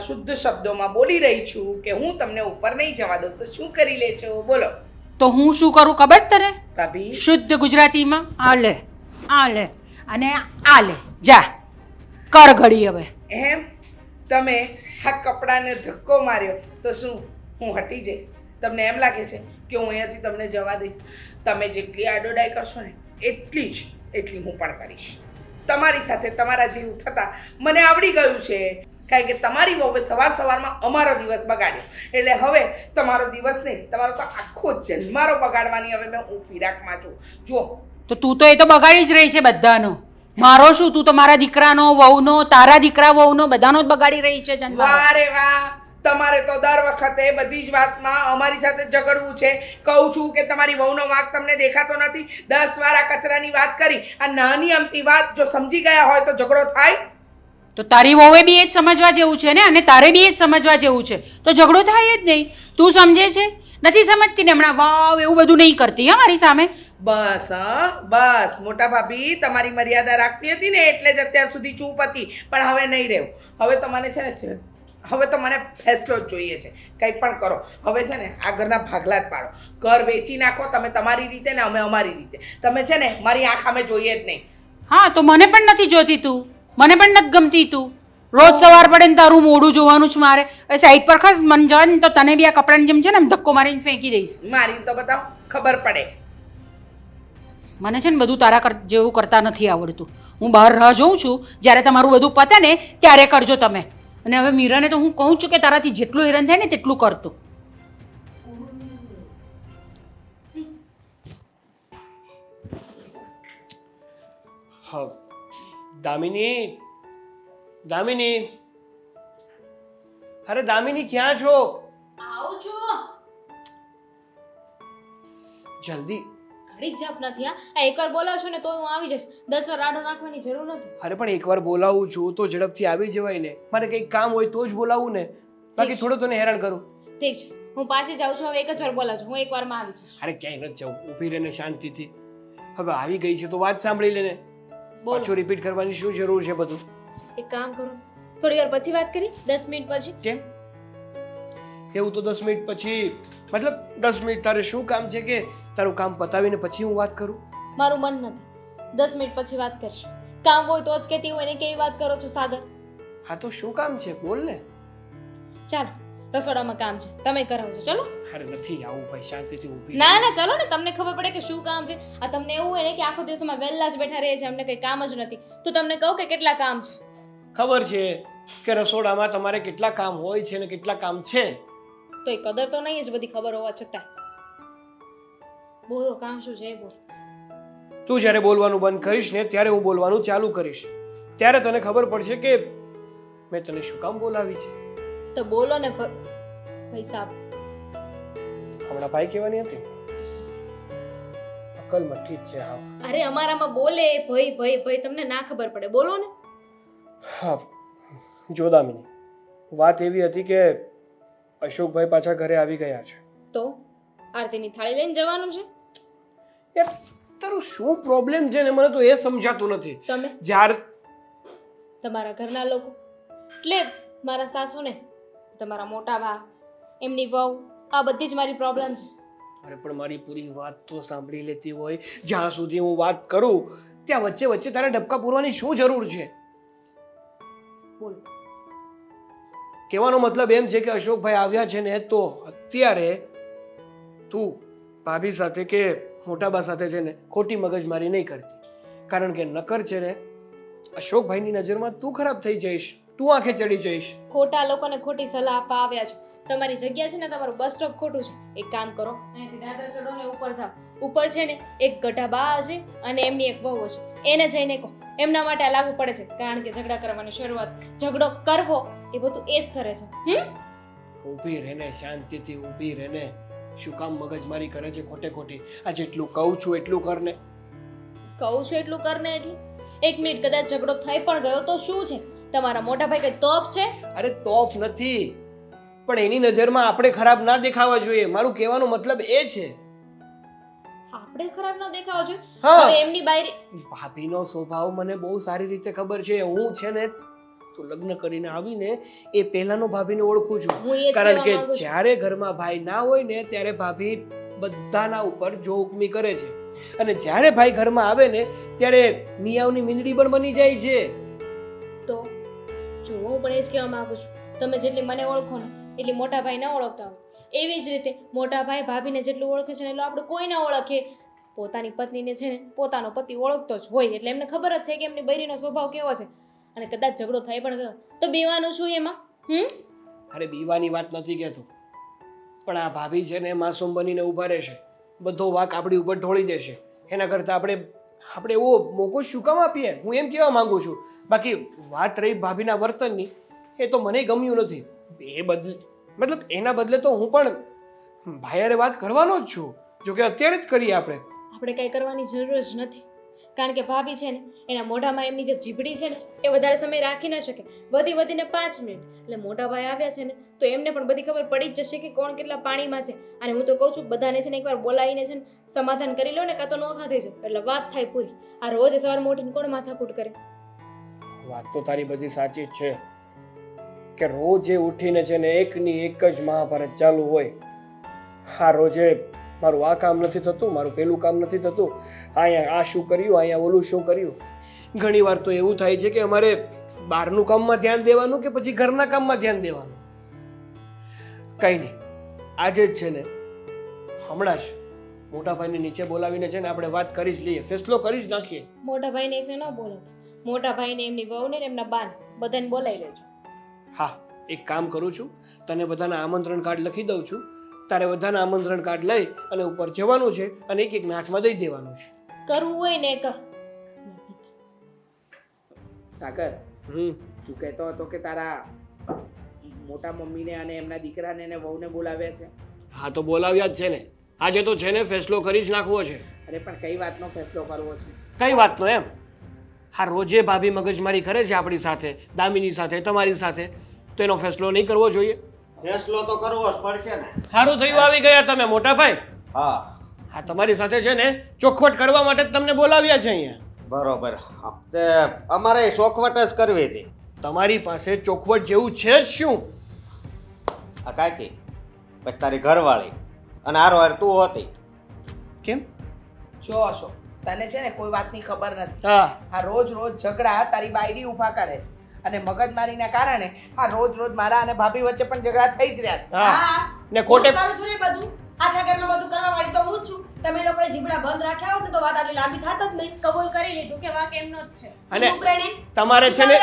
શુદ્ધ શબ્દોમાં બોલી રહી છું કે હું તમને ઉપર નહીં જવા દઉં તો શું કરી લેશો? બોલો. તો હું શું કરું ખબર તને? ભાભી, શુદ્ધ ગુજરાતીમાં આ લે અને આ લે, જા કર ઘડી હવે. એમ તમે આ કપડાને ધક્કો માર્યો તો શું હું હટી જઈશ? તમને એમ લાગે છે કે હું અહીંયાથી તમને જવા દઈશ? તમે જેટલી આડોડાઈ કરશો ને એટલી હું પણ કરીશ. તમારી સાથે તમારા જેવું થતાં મને આવડી ગયું છે, કારણ કે તમારી વહુએ સવારમાં અમારો દિવસ બગાડ્યો, એટલે હવે તમારો દિવસ નહીં, તમારો તો આખો જન્મારો બગાડવાની હવે મેં હું ફિરાકમાં છું. જો તો તું તો એ તો બગાડી જ રહી છે બધાનો. મારો શું, તું તો મારા દીકરાનો, વહુનો, તારા દીકરા વહુનો બધાનો જ બગાડી રહી છે જન્મારો. વાહ રે વાહ, તમારે તો દર વખતે બધી જ વાતમાં અમારી સાથે ઝઘડવું છે. કહું છું કે તમારી વહુનો વાંક તમને દેખાતો નથી. 10 વાર આ કચરાની વાત કરી, આ નાની અમતી વાત જો સમજી ગયા હોય તો ઝઘડો થાય? તો તારી વહુએ બી એ જ સમજવા જેવું છે ને, અને તારે બી એ જ સમજવા જેવું છે, તો ઝઘડો થાય જ નહીં. તું સમજે છે? નથી સમજતી ને હમણાં વાવ એવું બધું નહીં કરતી હા મારી સામે. બસ મોટા ભાભી, તમારી મર્યાદા રાખતી હતી ને એટલે જ અત્યાર સુધી ચૂપ હતી, પણ હવે નહીં રહેવું. હવે તો મને છે ને, હવે તો મને ફેસલો જ જોઈએ છે. કંઈ પણ કરો, હવે છે ને આ ઘરના ભાગલા જ પાડો. ઘર વેચી નાખો તમે તમારી રીતે ને અમે અમારી રીતે. તમે છે ને મારી આંખ અમે જોઈએ જ નહીં. હા, તો મને પણ નથી જોતી તું, મને પણ નથી ગમતી તું. રોજ સવાર પડે ને તારું મોઢું જોવાનું જ મારે. હવે સાઈડ પર ખસ, મન જવા ને તો તને બી આ કપડાની જેમ છે ને ધક્કો મારીને ફેંકી દઈશ. મારી તો બતાવો, ખબર પડે. મને છે ને બધું તારા જેવું કરતા નથી આવડતું. હું બહાર રાહ જોઉં છું, જ્યારે તમારું બધું પતે ને ત્યારે કરજો તમે. અને હવે મીરાને તો હું કહું છું કે તારાથી જેટલું હેરાન થાય ને તેટલું કરતું. હા દામિની, અરે દામિની ક્યાં છો? આવું છું. જલ્દી. ઘડીક જાપ નથી આ એકવાર બોલાવશો ને તો હું આવી જઈશ. 10 વાર રાડો નાખવાની જરૂર નથી. અરે પણ એકવાર બોલાવું છું તો ઝડપથી આવી જવાય ને. મારે કંઈક કામ હોય તો જ બોલાવું ને, બાકી થોડું તને હેરાન કરું. ઠીક છે, હું પાછી જાઉં છું. હવે એક જ વાર બોલાવજો, હું એકવારમાં આવી જઈશ. અરે ક્યાંય નથી જવું, ઊભી રહીને શાંતિથી. હવે આવી ગઈ છે તો વાત સાંભળી લે ને. બોલો. પાછું રિપીટ કરવાની શું જરૂર છે બધું? એક કામ કરો, થોડી વાર પછી વાત કરી, 10 મિનિટ પછી. કેમ એવું? તો 10 મિનિટ પછી મતલબ 10 મિનિટ તારે શું કામ છે કે તારું કામ પતાવીને પછી હું વાત કરું? મારું મન નથી, 10 મિનિટ પછી વાત કરશું. કામ હોય તો જ કહેતી હોય ને કેવી વાત કરો છો સાગર? હા તો શું કામ છે બોલ ને. ચાલો, રસોડામાં કામ છે, તમે કરાવજો. ચલો. અરે નથી આવું ભાઈ, શાંતિથી ઊભી ના ના, ચલો ને, તમને ખબર પડે કે શું કામ છે. આ તમને એવું હોય ને કે આખો દિવસમાં વહેલા જ બેઠા રહે છે, અમને કંઈ કામ જ નથી, તો તમને કહું કે કેટલા કામ છે. ખબર છે કે રસોડામાં તમારે કેટલા કામ હોય છે ને કેટલા કામ છે. તો એ કદર તો નહીં જ બધી ખબર હોવા છતાં. બોલો, કામ શું છે એ બોલ. તું જ્યારે બોલવાનું બંધ કરીશ ને ત્યારે હું બોલવાનું ચાલુ કરીશ, ત્યારે તને ખબર પડશે કે મેં તને શું કામ બોલાવી છે. તો બોલો ને ભાઈ સાહેબ. હમણાં ભાઈ કહેવાની હતી, અકલ મઠ્ઠી જ છે. હા અરે અમારામાં બોલે ભાઈ ભાઈ ભાઈ, તમને ના ખબર પડે, બોલો ને. હા જો દામિની, વાત એવી હતી કે અશોકભાઈ પાછા ઘરે આવી ગયા છે. તો આરતીની થાળી લઈને જવાનું છે. યાર તારું શું પ્રોબ્લેમ છે ને મને તો એ સમજાતું નથી. તમે જ્યારે તમારા ઘરના લોકો એટલે મારા સાસુ ને તમારા મોટા બા, એમની વહુ, આ બધી જ મારી પ્રોબ્લેમ છે. અરે પણ મારી પૂરી વાત તો સાંભળી લેતી હોય. જ્યાં સુધી હું વાત કરું ત્યાં વચ્ચે વચ્ચે તારે ઢબકા પૂરવાની શું જરૂર છે? બોલો. કહેવાનો મતલબ એમ છે કે અશોકભાઈ આવ્યા છે ને તો અત્યારે તું ભાભી સાથે કે મોટાબા સાથે છે ને ખોટી મગજમારી નહીં કરતી, કારણ કે નકર છે ને અશોકભાઈની નજરમાં તું ખરાબ થઈ જઈશ, તું આંખે ચડી જઈશ. ખોટા લોકોને ખોટી સલાહ આપવા આવ્યા છો. તમારી જગ્યા છે ને, તમારું બસ સ્ટોપ ખોટું છે. એક કામ કરો, અહીંયાથી દાદરા ચડો ને ઉપર જાઓ. ઉપર છે ને એક ગઢા બા હશે અને એમની એક વહુ હશે, એને જઈને કહો. એમના માટે આ લાગુ પડે છે, કારણ કે ઝઘડા કરવાની શરૂઆત, ઝઘડો કરવો એ બધું એ જ કરે છે. ઊભી રહેને, શાંતિથી ઊભી રહેને. શું કામ મગજમારી કરે છે ખોટે ખોટી? આ જેટલું કહું છું એટલું કર ને. કહું છું એટલું કરને એટલે 1 મિનિટ કદાચ ઝઘડો થઈ પણ ગયો તો શું છે? તમારા મોટા ભાઈ કઈ તોપ છે? અરે તોપ નથી, પણ એની નજરમાં આપણે ખરાબ ના દેખાવા જોઈએ. મારું કહેવાનો મતલબ એ છે. આપણે ખરાબ ન દેખાવો જોઈએ. હા. હવે એમની બાયરી ભાભીનો સ્વભાવ મને બહુ સારી રીતે ખબર છે. હું છે ને તું લગ્ન કરીને આવીને એ પહેલાનો ભાભીને ઓળખું છું. હું એ જ કારણ કહેવા કે માંગુ છું. જ્યારે ઘરમાં ભાઈ ના હોય ને ત્યારે ભાભી બધાના ઉપર જોકમી કરે છે, અને જ્યારે ભાઈ ઘરમાં આવે ને ત્યારે મિયાવની મીંદડી પણ બની જાય છે. તો જો હું પણ એ જ કહેવા માંગુ છું, તમે જેટલી મને ઓળખો ને એટલી મોટા ભાઈ ના ઓળખતા હોય. એવી જ રીતે મોટા ભાઈ ભાભીને જેટલું ઓળખે છે ને એટલું આપણે કોઈ ના ઓળખીએ. પોતાની પત્નીને છે ને પોતાનો પતિ ઓળખતો જ હોય, એટલે એમને ખબર જ છે કે એમની બૈરીનો સ્વભાવ કેવો છે. અને કદાચ ઝઘડો થઈ પણ ગયો તો બીવાનું શું એમાં? અરે બીવાની વાત નથી કહેતો, પણ આ ભાભી છે ને માસૂમ બનીને ઊભા રહેશે, બધો વાંક આપણી ઉપર ઢોળી દેશે. એના કરતાં આપણે એવો મોકો શું કામ આપીએ? હું એમ કહેવા માંગુ છું. બાકી વાત રહી ભાભીના વર્તનની, એ તો મને ગમ્યું નથી. મતલબ એના બદલે તો હું પણ ભાઈ વાત કરવાનો જ છું. જો કે અત્યારે જ કરીએ આપણે કંઈ કરવાની જરૂર જ નથી, કારણ કે ભાભી છે ને એના મોઢામાં એમની જે જીભડી છે ને એ વધારે સમય રાખી ન શકે, વધીને 5 મિનિટ. એટલે મોટા ભાઈ આવ્યા છે ને તો એમને પણ બધી ખબર પડી જ જશે કે કોણ કેટલા પાણીમાં છે. અને હું તો કહું છું બધાને છે ને એકવાર બોલાવીને છે ને સમાધાન કરી લો ને, કાં તો નોખા થઈ જાય એટલે વાત થાય પૂરી. આ રોજ સવારમાં ઉઠીને કોણ માથાકૂટ કરે? વાત તો તારી બધી સાચી જ છે કે રોજે ઉઠીને છે ને એકની એક જ મહાભારત ચાલુ હોય. હા રોજે મારું આ કામ નથી થતું, મારું પેલું કામ નથી થતું, અહીંયા આ શું કર્યું, અહીંયા ઓલું શું કર્યું. ઘણી વાર તો એવું થાય છે કે અમારે બહારનું કામમાં ધ્યાન દેવાનું કે પછી ઘરના કામમાં ધ્યાન દેવાનું. કંઈ નહીં, આજે જ છે ને હમણાં જ મોટા ભાઈને નીચે બોલાવીને છે ને આપણે વાત કરી જ લઈએ, ફેસલો કરી જ નાખીએ. મોટા ભાઈને એકને ન બોલાવતા, મોટા ભાઈને એમની વહુને એમના બાને બધાને બોલાવી લેજો. હા, એક કામ કરું છું, તને બધાના આમંત્રણ કાર્ડ લખી દઉં છું. તારે બધાના આમંત્રણ કાર્ડ લઈ અને ઉપર જવાનું છે અને એક હાથમાં દઈ દેવાનું છે. કરવું હોય ને કર. સાગર, તું કહેતો હતો કે તારા મોટા મમ્મીને અને એમના દીકરાને અને વહુને બોલાવ્યા છે? હા તો બોલાવ્યા જ છે ને. આજે તો છે ને ફેસલો કરી જ નાખવો છે. અરે પણ કઈ વાતનો ફેસલો કરવો છે? કઈ વાતનો એમ? હા રોજે ભાભી મગજમારી કરે છે આપણી સાથે, દામિની સાથે, તમારી સાથે, તો એનો ફેસલો નહીં કરવો જોઈએ? ફેસલો તો કરવો જ પડશે ને. સારું થયું આવી ગયા તમે મોટા ભાઈ. હા હા તમારી સાથે છે ને ચોખવટ કરવા માટે જ તમને બોલાવ્યા છે અહીંયા. બરોબર. તે અમારે શોખવટ જ કરવી હતી. તમારી પાસે ચોખવટ જેવું છે જ શું? આ કાકી પછી તારી ઘરવાળી અને હારો હાર તું હતી. કેમ? જો અશોક, તને છે ને કોઈ વાતની ખબર નથી. હા આ રોજ રોજ ઝઘડા તારી બાયડી ઊભા કરે છે અને મગજમારીના કારણે આ રોજ રોજ મારા અને ભાભી વચ્ચે પણ ઝઘડા થઈ જ રહ્યા છે. હા ને ખોટે હું કરું છું ને બધું. આખા ઘરમાં બધું કરવા વાળી તો હું જ છું. તમે લોકોએ જીભડા બંધ રાખ્યા હોત ને તો વાત આટલી લાંબી થાત જ નહીં. કબૂલ કરી લીધું કે વાંક એમનો જ છે. અને ચૂપ રહીને. તમારે છે ને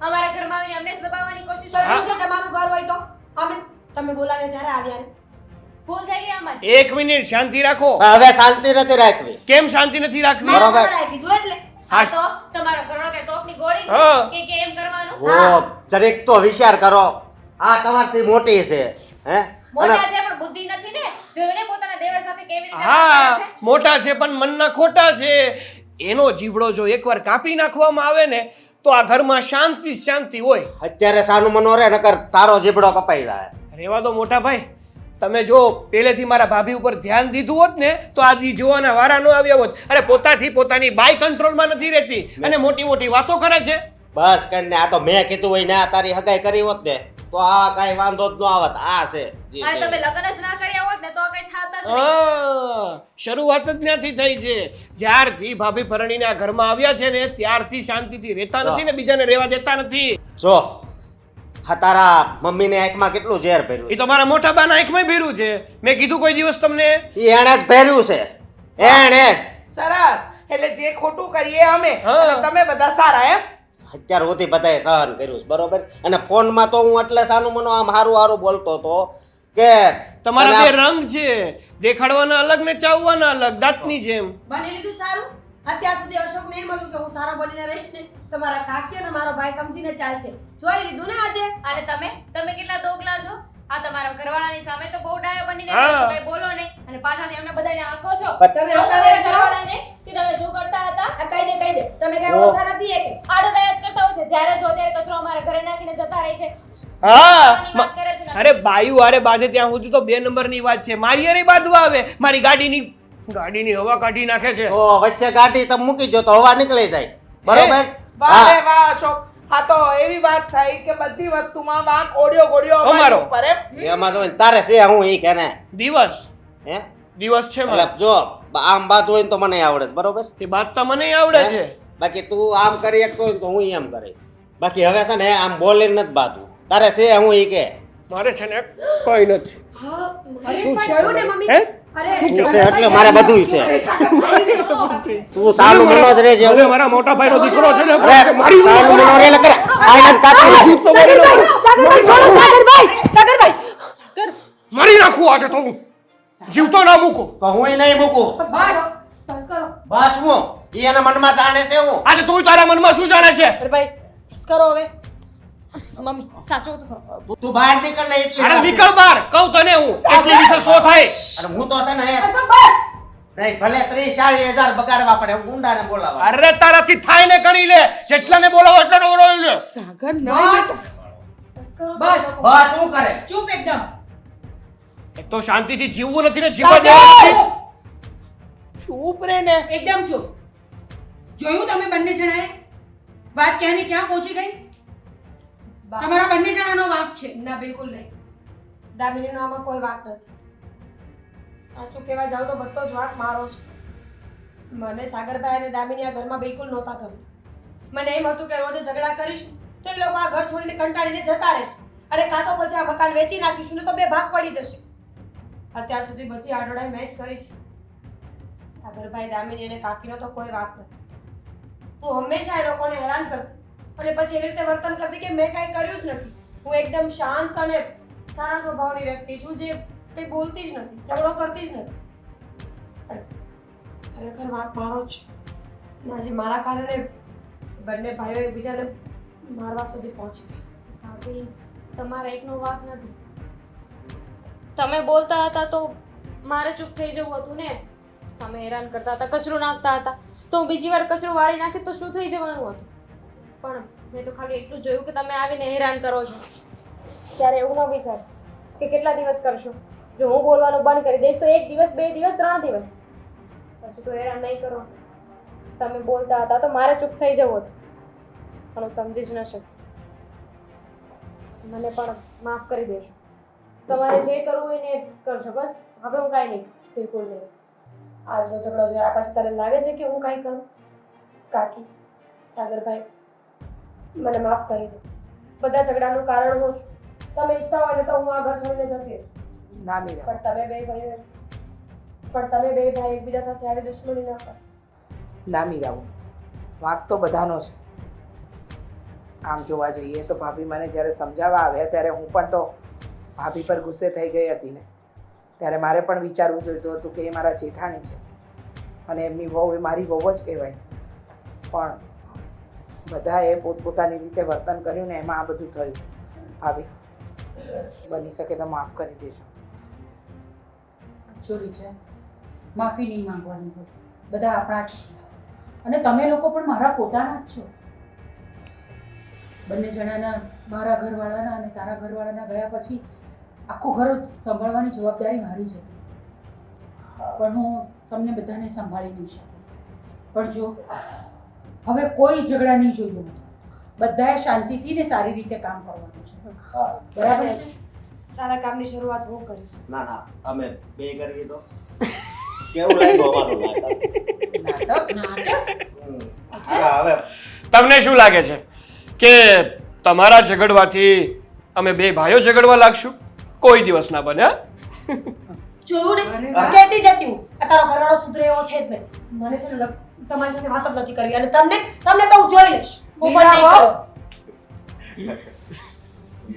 અમારા ઘરમાં આવીને અમને જ દબાવવાની કોશિશ તો કરો શું છે તમારું ઘર હોય તો અમે તમે બોલાવ્યા ત્યારે આવ્યા ને. ભૂલ થઈ ગઈ અમારી. એક મિનિટ શાંતિ રાખો. હવે શાંતિ નથી રાખવી. કેમ શાંતિ નથી રાખવી? મેં બરોબર. તમારે કીધું એટલે આ તો તમારો ઘરનો કે તોપની ગોળી હા. છે કે એમ કરવાનું? ઓ જરીક તો વિચાર કરો. આ તમારથી મોટી છે હે મોટા અને છે પણ બુદ્ધિ નથી ને. જોયું ને પોતાના દેવર સાથે કેવી રીતે વાત કરે હા છે? મોટા છે પણ મનના ખોટા છે. એનો જીવડો જો એકવાર કાપી નાખવામાં આવે ને તો આ ઘરમાં શાંતિ જ શાંતિ હોય. અત્યારે સાનું મનો રે નકર તારો જીબડો કપાઈ જાય. રેવા દો મોટા ભાઈ. તમે જો પહેલેથી મારા ભાભી ઉપર ધ્યાન દીધું હોત ને તો આ દી જોવાના વારા ન આવ્યા હોત. અરે પોતાથી પોતાની બાય કંટ્રોલમાં નથી રહેતી અને મોટી મોટી વાતો કરે છે. બસ કરીને આ તો મેં કીધું હોય ને આ તારી હગાઈ કરી હોત ને તો આ કાંઈ વાંધો જ ન આવત. આ છે જે અને છે. તમે લગ્ન જ ના કર્યા હોત ને તો આ કઈ થાત જ નહીં. હા, શરૂઆત જ ત્યાંથી થઈ છે. જ્યારથી ભાભી પરણીને આ ઘરમાં આવ્યા છે ને ત્યારથી શાંતિથી રહેતા નથી ને બીજાને રહેવા દેતા નથી. જો હા તારા મમ્મીને આંખમાં કેટલું ઝેર ભર્યું એ તો મારા મોટા બાના આંખમાં ભર્યું છે. મેં કીધું કોઈ દિવસ તમને? છે એણે જ ભર્યું છે એણે જ. સરસ. એટલે જે ખોટું કરીએ અમે હા. અને તમે બધા સારા એમ? અત્યાર સુધી બધાએ સહન કર્યું છે બરોબર. અને ફોનમાં તો હું એટલે સાનું મનો આમ હારું હારું બોલતો હતો કે તમારા તને બે રંગ છે, દેખાડવાના અલગ ને ચાવવાના અલગ, દાંતની જેમ. બની લીધું સારું. અત્યાર સુધી અશોકને એમ હતું કે હું સારા બનીને રહીશ ને તો મારા કાકી અને મારો ભાઈ સમજીને ચાલશે. જોઈ લીધું ને આજે. અને તમે કેટલા દોગલા છો? આ તમારા ઘરવાળાની સામે તો બહુ ડાયો બનીને હા. રહો છો, કઈ બોલો નહીં અને પાછાથી અમને બધાને આંકો છો. પણ- તમે કહો હતા તમારા કરો. ઘરવાળાને કે તમે શું કરતા હતા? આ કહી દે તમે કઈ ઓ. ઓછા નથી એ કે આડો ડાયો જ કરતા હોય છે. જ્યારે જો ત્યારે કચરો અમારા ઘરે નાખીને જતા રહે છે. હા આની વાત કરે છે ને. અરે બાયુ આરે બાજે ત્યાં સુધી તો 2 નંબરની વાત છે. મારી અરે બાંધવા આવે, મારી ગાડીની હવા કાઢી નાખે છે. તો વચ્ચે ગાડી તમે મૂકી દો તો હવા નીકળી જાય બરોબર. વાહ રે હા વાહ અશોક. હા તો એવી વાત થઈ કે બધી વસ્તુમાં વાંક ઓડિયો ગોડિયો અમારો. ઉપર એમ? એમાં તો તારે છે હું ઈ કે ને દિવસ હે દિવસ છે એટલે મારે. જો આમ બાત હોય ને તો મને આવડે છે, બરોબર. તે બાંધતા મને આવડે છે. બાકી તું આમ કરી શકતો હોય ને તો હું એમ કરી. બાકી હવે છે ને આમ બોલીને નથી બાતું. તારે છે હું ઈ કે મારે છે ને કઈ નથી. હા અરે પણ જોયું ને મમ્મી. હે? અરે શું છે એટલે મારે બધું છે. તું સાનું મનો જ રહેજે. હવે મારા મોટા ભાઈનો દીકરો છે ને અરે મારી સાનું મનો રે એટલે કરે આઈને કાપી નાખ. તો મારી નાખું. સાગરભાઈ છોડો સાગરભાઈ. મારી નાખું આજે તો હું. જીવતો ના મૂકું. તો હું નહીં મૂકું. બસ બસ કરો. બસ હું ઈ એના મનમાં જાણે છે હું. આજે તું તારા મનમાં શું જાણે છે? અરે ભાઈ બસ કરો હવે. મમ્મી સાચું તો તું બહાર નીકળ ને એટલી અરે વાર. નીકળ બહાર કહું તને હું. એટલી વિશે શું થાય? અને હું તો છે ને અશોક બસ. નહીં ભલે 30-40 હજાર બગાડવા પડે હું ગુંડાને બોલાવવા. અરે તારાથી થાય ને કરી લે. જેટલાને બોલાવો એટલાને બોલાવી લે. સાગર બસ બસ બસ શું કરે ચૂપ એકદમ. એક તો શાંતિથી જીવવું નથી ને જીવવા સાગર! દેવું નથી. ચૂપ રે ને. એકદમ ચૂપ. જોયું તમે બંને જણાએ વાત ક્યાંની ક્યાં પહોંચી ગઈ? તમારા બંને જણાનો વાંક છે. ના બિલકુલ નહીં. દામિનીનો આમાં કોઈ વાંક નથી. સાચું કહેવા જાવ તો બધો જ વાંક મારો છે. મને સાગરભાઈ અને દામિની આ ઘરમાં બિલકુલ નહોતા ગમતા. મને એમ હતું કે રોજે ઝઘડા કરીશ તો એ લોકો આ ઘર છોડીને કંટાળીને જતા રહેશે અને કાં તો પછી આ મકાન વેચી નાખીશું ને તો બે ભાગ પડી જશે. અત્યાર સુધી બધી આડોડાઈ મેં જ કરી છે. સાગરભાઈ દામિની અને કાકીનો તો કોઈ વાંક નથી. હું હંમેશા એ લોકોને હેરાન કરતી અને પછી એવી રીતે વર્તન કરતી કે મેં કાંઈ કર્યું જ નથી. હું એકદમ શાંત અને સારા સ્વભાવની વ્યક્તિ છું જે કંઈ બોલતી જ નથી, ઝઘડો કરતી જ નથી. પણ ખરેખર વાંક મારો જ છે. અને આજે મારા કારણે બંને ભાઈઓ એકબીજાને મારવા સુધી પહોંચી ગયા. ભાભી તમારા એકનો વાંક નથી. તમે બોલતા હતા તો મારે ચૂપ થઈ જવું હતું ને. તમે હેરાન કરતા હતા, કચરો નાખતા હતા, તો હું બીજી વાર કચરો વાળી નાખી તો શું થઈ જવાનું હતું? પણ મેં તો ખાલી એટલું જોયું કે તમે આવીને હેરાન કરો છો. ત્યારે એવું ન વિચાર કે કેટલા દિવસ કરશો. જો હું બોલવાનું બંધ કરી દઈશ તો 1 દિવસ, 2 દિવસ, 3 દિવસ, પછી તો હેરાન નહીં કરો. તમે બોલતા હતા તો મારે ચૂપ થઈ જવું હતું, પણ હું સમજી જ ન શકી. મને પણ માફ કરી દેજો. તમારે જે કરવું હોય ને એ કરજો. બસ હવે હું કાંઈ નહીં, બિલકુલ નહીં. આજનો ઝઘડો જોયા પછી તારે લાગે છે કે હું કાંઈ કરું? કાકી, સાગરભાઈ, મને માફ કરી દો. બધા ઝઘડાનું કારણ હું છું. તમે ઈચ્છતા હોય ને તો હું આ ઘર છોડીને જતી રહું. ના મીરા, પણ તમે બે ભાઈ એકબીજા સાથે આવી દુશ્મની ના કરો. ના મીરા, વાંક તો બધાનો છે. આમ જોવા જઈએ તો ભાભી મને જ્યારે સમજાવવા આવ્યા ત્યારે હું પણ તો ભાભી પર ગુસ્સે થઈ ગઈ હતી ને. ત્યારે મારે પણ વિચારવું જોઈતું હતું કે એ મારા જેઠાણી છે અને એમની વહુ એ મારી વહુ જ કહેવાય. પણ બધાએ પોતપોતાની રીતે વર્તન કર્યું ને એમાં આ બધું થયું. ભાભી, બની શકે તો માફ કરી દેજો. ચોરી છે, માફી નહીં માંગવાની હોય. બધા આપણા જ છીએ અને તમે લોકો પણ મારા પોતાના જ છો. બંને જણાના, મારા ઘરવાળાના અને તારા ઘરવાળાના ગયા પછી આખું ઘર સંભાળવાની જવાબદારી મારી છે. પણ હું તમને બધાને સંભાળી નહીં શકું. પણ જો હવે કોઈ ઝઘડા નહીં જોઈએ મને. બધાએ શાંતિથી ને સારી રીતે કામ કરવાનું છે. બરાબર છે? સારા કામની શરૂઆત હું કરીશ. ના ના, અમે બે કરવી તો કેવું લાગ્યું અમારું નાટક? નાટક હા, હવે તમને શું લાગે છે કે તમારા ઝઘડવાથી અમે બે ભાઈઓ ઝઘડવા લાગશું? કોઈ દિવસ ના બને. હા? જોયું ને, કહેતી જતી હું આ તારો ઘરવાળો સુધરે એવો છે જ નહીં. મને છે ને તમારી સાથે વાત જ નથી કરવી અને તમને તો હું જોઈ લઈશ. હું પણ નહીં કરું.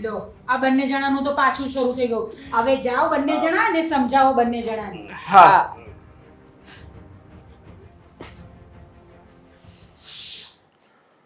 લો, આ બંને જણાનું તો પાછું શરૂ થઈ ગયું. હવે જાઓ બંને જણા અને સમજાવો બંને જણાને. હા,